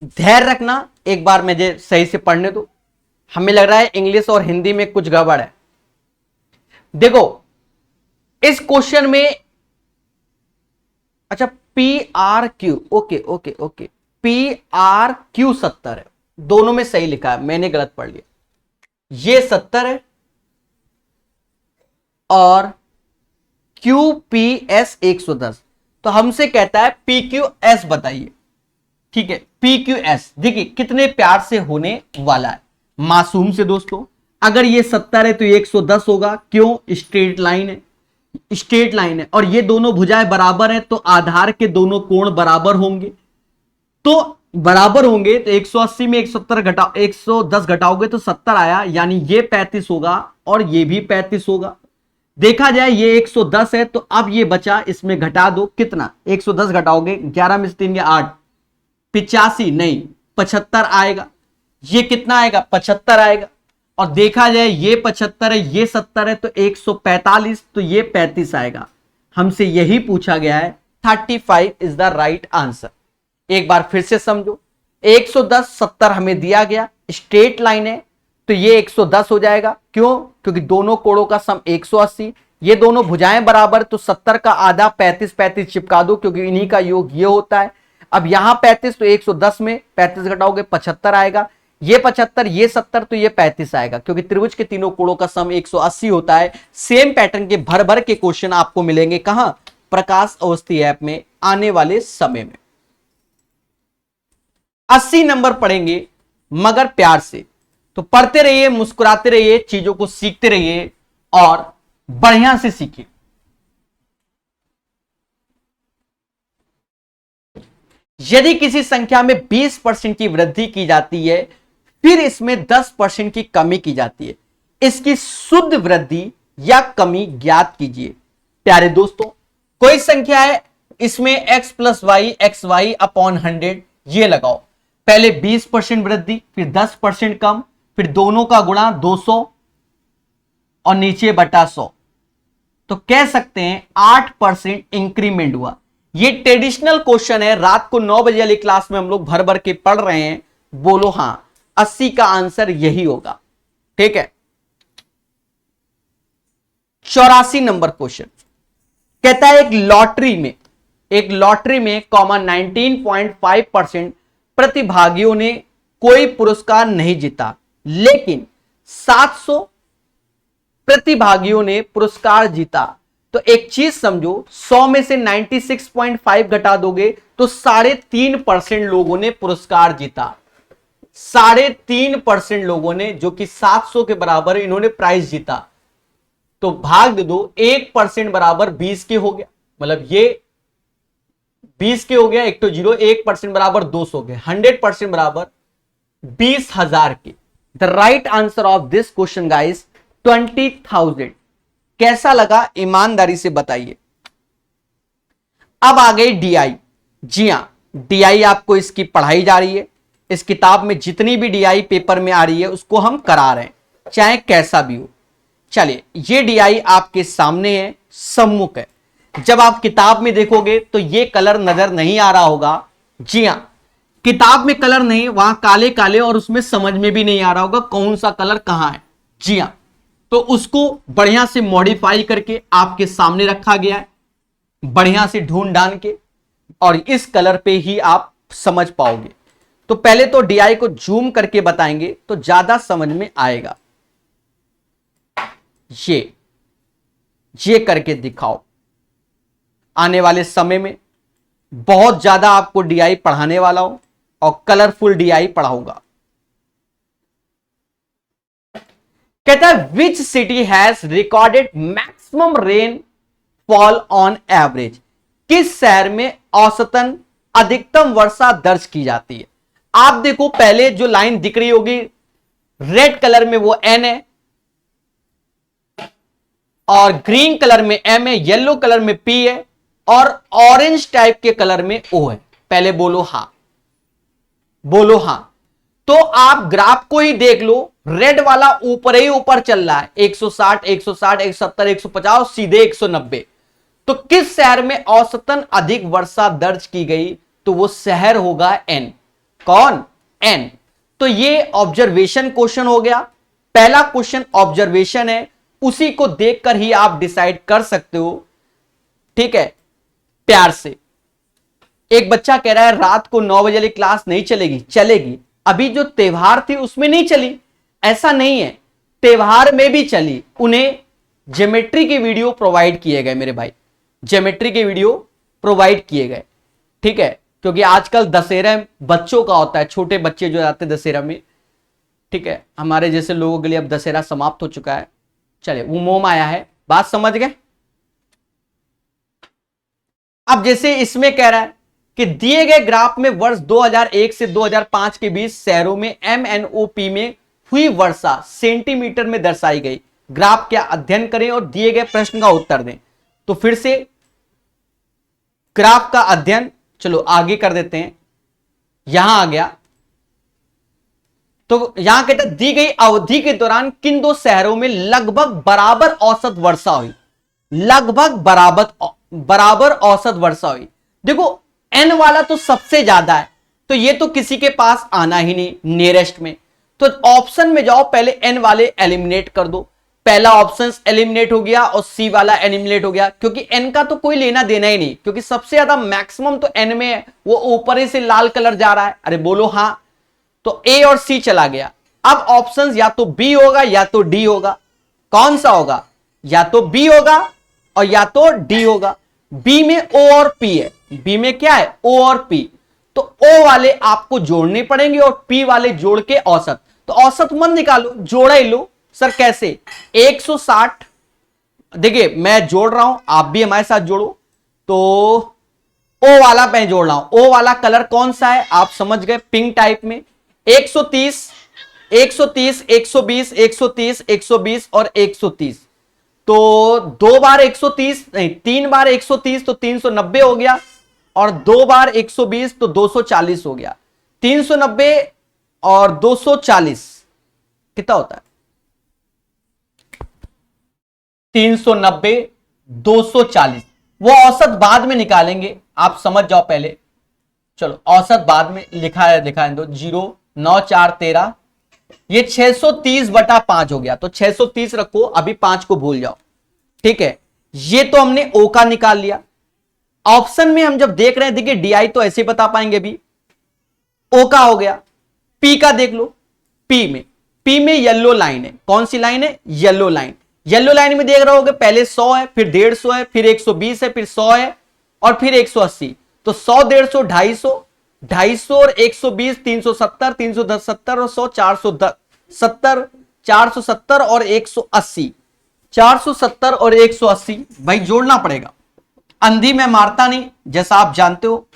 धैर्य रखना, एक बार मुझे सही से पढ़ने दो, हमें लग रहा है इंग्लिश और हिंदी में कुछ गड़बड़ है। देखो इस क्वेश्चन में, अच्छा P R Q, okay okay okay, P R Q 70 है, दोनों में सही लिखा है, मैंने गलत पढ़ लिया, ये 70 है और क्यू पी एस 110, तो हमसे कहता है पी क्यू एस बताइए। ठीक है, पी क्यू एस देखिए कितने प्यार से होने वाला है मासूम से दोस्तों। अगर ये 70 है तो ये 110 होगा, क्यों? स्ट्रेट लाइन है, स्ट्रेट लाइन है, और ये दोनों भुजाएं बराबर है, तो आधार के दोनों कोण बराबर होंगे, तो बराबर होंगे, तो 180 में 110 घटाओगे तो 70 आया, यानी ये 35 होगा और ये भी 35 होगा। देखा जाए ये 110 है, तो अब ये बचा, इसमें घटा दो, कितना? 110 घटाओगे 11 में से 3 गया 8, 85 नहीं 75 आएगा। ये कितना आएगा? 75 आएगा। और देखा जाए ये 75 है, ये 70 है, तो 145, तो ये 35 आएगा। हमसे यही पूछा गया है, 35 इज द राइट आंसर। एक बार फिर से समझो, 110 70 हमें दिया गया, स्ट्रेट लाइन है, तो ये 110 हो जाएगा, क्यों? क्योंकि दोनों कोणों का सम 180, ये दोनों भुजाएं बराबर, तो 70 का आधा 35 चिपका दो, क्योंकि इन्हीं का योग ये होता है। अब यहां 35 तो 110 में 35 घटाओगे 75 आएगा, ये 75 ये 70 तो ये 35 आएगा, क्योंकि त्रिभुज के तीनों कोणों का सम 180 होता है। सेम पैटर्न के भर भर के क्वेश्चन आपको मिलेंगे कहां, प्रकाश अवस्थी ऐप में आने वाले समय में। 80 नंबर पढ़ेंगे मगर प्यार से, तो पढ़ते रहिए, मुस्कुराते रहिए, चीजों को सीखते रहिए और बढ़िया से सीखिए। यदि किसी संख्या में 20% की वृद्धि की जाती है फिर इसमें 10% की कमी की जाती है, इसकी शुद्ध वृद्धि या कमी ज्ञात कीजिए। प्यारे दोस्तों, कोई संख्या है, इसमें x plus y x y upon 100 ये लगाओ, पहले 20% वृद्धि, फिर 10% कम, फिर दोनों का गुणा 200 और नीचे बटा 100, तो कह सकते हैं 8% इंक्रीमेंट हुआ। ये ट्रेडिशनल क्वेश्चन है, रात को 9 बजे वाली क्लास में हम लोग भर भर के पढ़ रहे हैं। बोलो हां, 80 का आंसर यही होगा। ठीक है। 84 नंबर क्वेश्चन कहता है एक लॉटरी में 19.5% प्रतिभागियों ने कोई पुरस्कार नहीं जीता, लेकिन 700 प्रतिभागियों ने पुरस्कार जीता। तो एक चीज समझो, 100 में से 96.5 घटा दोगे तो 3.5% लोगों ने पुरस्कार जीता। 3.5% लोगों ने, जो कि 700 के बराबर इन्होंने प्राइज जीता, तो भाग दे दो, 1% बराबर 20 के हो गया, मतलब ये 20 के हो गया, एक तो 0, 1% बराबर 200 के, 100% बराबर 20,000 के। The right answer of this question guys 20,000। कैसा लगा ईमानदारी से बताइए। अब आ गई डीआई। जी हां, डीआई आपको इसकी पढ़ाई जा रही है, इस किताब में जितनी भी डीआई पेपर में आ रही है उसको हम करा रहे हैं, चाहे कैसा भी हो। चलिए, ये डीआई आपके सामने है, सम्मुख है। जब आप किताब में देखोगे तो ये कलर नजर नहीं आ रहा होगा। जी हां, किताब में कलर नहीं, वहां काले काले, और उसमें समझ में भी नहीं आ रहा होगा कौन सा कलर कहां है। जी हां, तो उसको बढ़िया से मॉडिफाई करके आपके सामने रखा गया है, बढ़िया से ढूंढ ढांड के, और इस कलर पे ही आप समझ पाओगे। तो पहले तो डीआई को जूम करके बताएंगे तो ज्यादा समझ में आएगा। ये करके दिखाओ। आने वाले समय में बहुत ज्यादा आपको डीआई पढ़ाने वाला हूं और कलरफुल डीआई पढ़ाऊंगा। कहता है which city has recorded maximum rain fall on average, किस शहर में औसतन अधिकतम वर्षा दर्ज की जाती है। आप देखो, पहले जो लाइन दिख रही होगी रेड कलर में वो एन है, और ग्रीन कलर में एम है, येलो कलर में पी है, और ऑरेंज टाइप के कलर में ओ है। पहले बोलो हां, बोलो हां। तो आप ग्राफ को ही देख लो, रेड वाला ऊपर ही ऊपर चल रहा है, 160 160 170 150 सीधे 190। तो किस शहर में औसतन अधिक वर्षा दर्ज की गई, तो वो शहर होगा एन। कौन? एन। तो ये ऑब्जर्वेशन क्वेश्चन हो गया। पहला क्वेश्चन ऑब्जर्वेशन है, उसी को देखकर ही आप डिसाइड कर सकते हो। ठीक है, प्यार से। एक बच्चा कह रहा है रात को 9 बजे वाली क्लास नहीं चलेगी। चलेगी, अभी जो त्योहार थी उसमें नहीं चली, ऐसा नहीं है, त्योहार में भी चली। उन्हें ज्योमेट्री के वीडियो प्रोवाइड किए गए मेरे भाई, ज्योमेट्री के वीडियो प्रोवाइड किए गए। ठीक है, क्योंकि आजकल दशहरा बच्चों का होता है, छोटे बच्चे जो आते हैं दशहरा में। ठीक है, हमारे जैसे लोगों के लिए अब दशहरा समाप्त हो चुका है। चले, वो मोम आया है, बात समझ गए। अब जैसे इसमें कह रहा है कि दिए गए ग्राफ में वर्ष 2001 से 2005 के बीच शहरों में MNOP में हुई वर्षा सेंटीमीटर में दर्शाई गई। ग्राफ का अध्ययन करें और दिए गए प्रश्न का उत्तर दें। तो फिर से ग्राफ का अध्ययन, चलो आगे कर देते हैं। यहां आ गया, तो यहां कहता है दी गई अवधि के दौरान किन दो शहरों में लगभग बराबर औसत वर्षा हुई। लगभग बराबर औसत वर्षा हुई। देखो, एन वाला तो सबसे ज्यादा है, तो ये तो किसी के पास आना ही नहीं नियरेस्ट में। तो ऑप्शन में जाओ, पहले एन वाले एलिमिनेट कर दो। पहला ऑप्शन एलिमिनेट हो गया और सी वाला एलिमिनेट हो गया, क्योंकि एन का तो कोई लेना देना ही नहीं, क्योंकि सबसे ज्यादा मैक्सिमम तो एन में है, वो ऊपर ही से लाल कलर जा रहा है। अरे बोलो हाँ, तो ए और सी चला गया। अब ऑप्शन या तो बी होगा या तो डी होगा। कौन सा होगा? या तो बी होगा और या तो डी होगा। बी में ओ और पी है। बी में क्या है? ओ और पी। तो ओ वाले आपको जोड़ने पड़ेंगे और पी वाले जोड़ के औसत। तो औसत मत निकालो, जोड़ा ही लो। सर कैसे? 160। देखिए मैं जोड़ रहा हूं, आप भी हमारे साथ जोड़ो। तो ओ वाला मैं जोड़ रहा हूं। ओ वाला कलर कौन सा है? आप समझ गए, पिंक टाइप में। 130, 130, 120, 130, 120 और 130। तो 2 बार 130 नहीं, 3 बार 130 तो 390 हो गया, और 2 बार 120 तो 240 हो गया। 390 और 240 कितना होता है? 390, 240। वो औसत बाद में निकालेंगे, आप समझ जाओ पहले। चलो औसत बाद में लिखा है दो। 0 9 4 13, ये 630/5 हो गया। तो 630 रखो, अभी 5 को भूल जाओ। ठीक है, ये तो हमने ओ का निकाल लिया। ऑप्शन में हम जब देख रहे हैं, देखिए डीआई तो ऐसे बता पाएंगे अभी। ओ का हो गया। पी का देख लो। पी में येलो लाइन है। कौन सी लाइन है? Yellow line. येलो लाइन में देख रहे होगे, पहले 100 है, फिर 150 है, फिर 120 है, फिर 100 है और फिर 180। तो 100, 150, 250, 250 और 120, 370, 370 और 100, 470, 470 और 180, 470 और 180। भाई जोड़ना पड़ेगा, अंधी में मारता नहीं, जैसा आप जानते हो।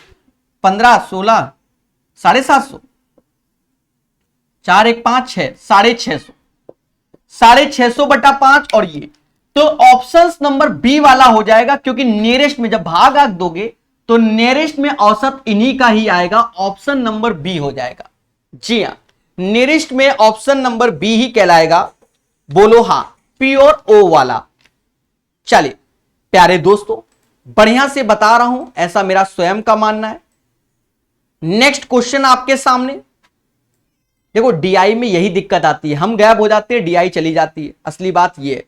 15, 16, 750, 4 1 5 6, 650, 650/5 और ये। तो ऑप्शन नंबर बी वाला हो जाएगा, क्योंकि नियरेस्ट में जब भाग आग दोगे तो नियरेस्ट में औसत इन्हीं का ही आएगा। ऑप्शन नंबर बी हो जाएगा। जी हां, नियरेस्ट में ऑप्शन नंबर बी ही कहलाएगा। बोलो हां, पी और ओ वाला। चलिए प्यारे दोस्तों, बढ़िया से बता रहा हूं, ऐसा मेरा स्वयं का मानना है। नेक्स्ट क्वेश्चन आपके सामने। देखो डीआई में यही दिक्कत आती है, हम गायब हो जाते हैं, डीआई चली जाती है। असली बात ये है,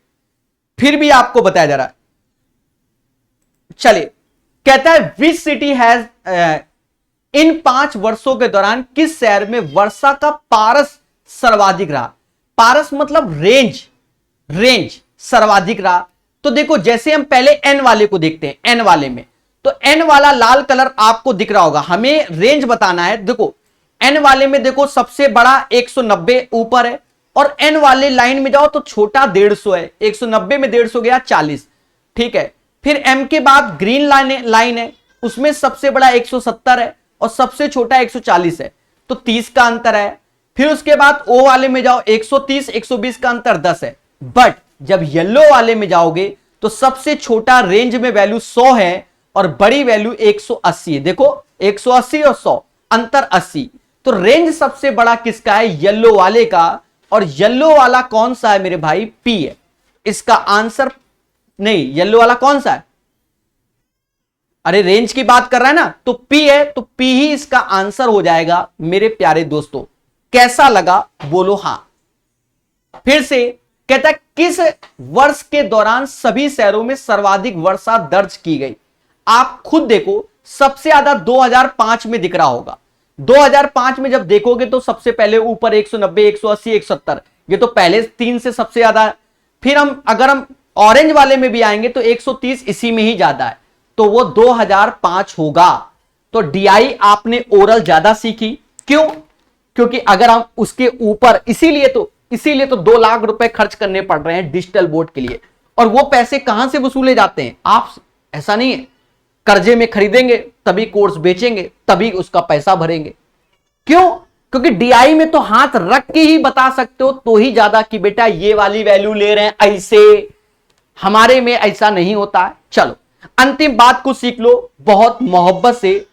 फिर भी आपको बताया जा रहा है। चलिए, कहता है विच सिटी हैज इन 5 वर्षों के दौरान किस शहर में वर्षा का पारस सर्वाधिक रहा? पारस मतलब रेंज सर्वाधिक रहा। तो देखो जैसे हम पहले एन वाले को देखते हैं, एन वाले में तो एन वाला लाल कलर आपको दिख रहा होगा। हमें रेंज बताना है। देखो एन वाले में देखो सबसे बड़ा 190 ऊपर है, और एन वाले लाइन में जाओ तो छोटा 150 है। 190 में 150 गया 40। ठीक है, फिर एम के बाद ग्रीन लाइन है, उसमें सबसे बड़ा 170 है और सबसे छोटा 140 है, तो 30 का अंतर है। फिर उसके बाद ओ वाले में जाओ, 130 120 का अंतर 10 है। बट जब येलो वाले में जाओगे तो सबसे छोटा रेंज में वैल्यू 100 है और बड़ी वैल्यू 180 है। देखो 180 और 100 अंतर 80। तो रेंज सबसे बड़ा किसका है? येलो वाले का। और येलो वाला कौन सा है मेरे भाई? पी है इसका आंसर। नहीं, येलो वाला कौन सा है? अरे रेंज की बात कर रहा है ना, तो पी है, तो पी ही इसका आंसर हो जाएगा। मेरे प्यारे दोस्तों कैसा लगा? बोलो हां। फिर से कहता है किस वर्ष के दौरान सभी शहरों में सर्वाधिक वर्षा दर्ज की गई? आप खुद देखो, सबसे ज्यादा 2005 में दिख रहा होगा। 2005 में जब देखोगे तो सबसे पहले ऊपर 190, 180, 170, ये तो पहले 3 से सबसे ज्यादा है। फिर अगर हम ऑरेंज वाले में भी आएंगे तो 130 इसी में ही ज्यादा है, तो वो 2005 होगा। तो डीआई आपने ओरल ज्यादा सीखी। क्यों? क्योंकि अगर हम उसके ऊपर, इसीलिए तो 2 लाख रुपए खर्च करने पड़ रहे हैं डिजिटल बोर्ड के लिए। और वो पैसे कहां से वसूले जाते हैं? आप ऐसा नहीं है कर्जे में खरीदेंगे तभी कोर्स बेचेंगे, तभी उसका पैसा भरेंगे। क्यों? क्योंकि डीआई में तो हाथ रख के ही बता सकते हो तो ही ज्यादा कि बेटा ये वाली वैल्यू ले रहे हैं ऐसे। हमारे में ऐसा नहीं होता है। चलो अंतिम बात को सीख लो बहुत मोहब्बत से।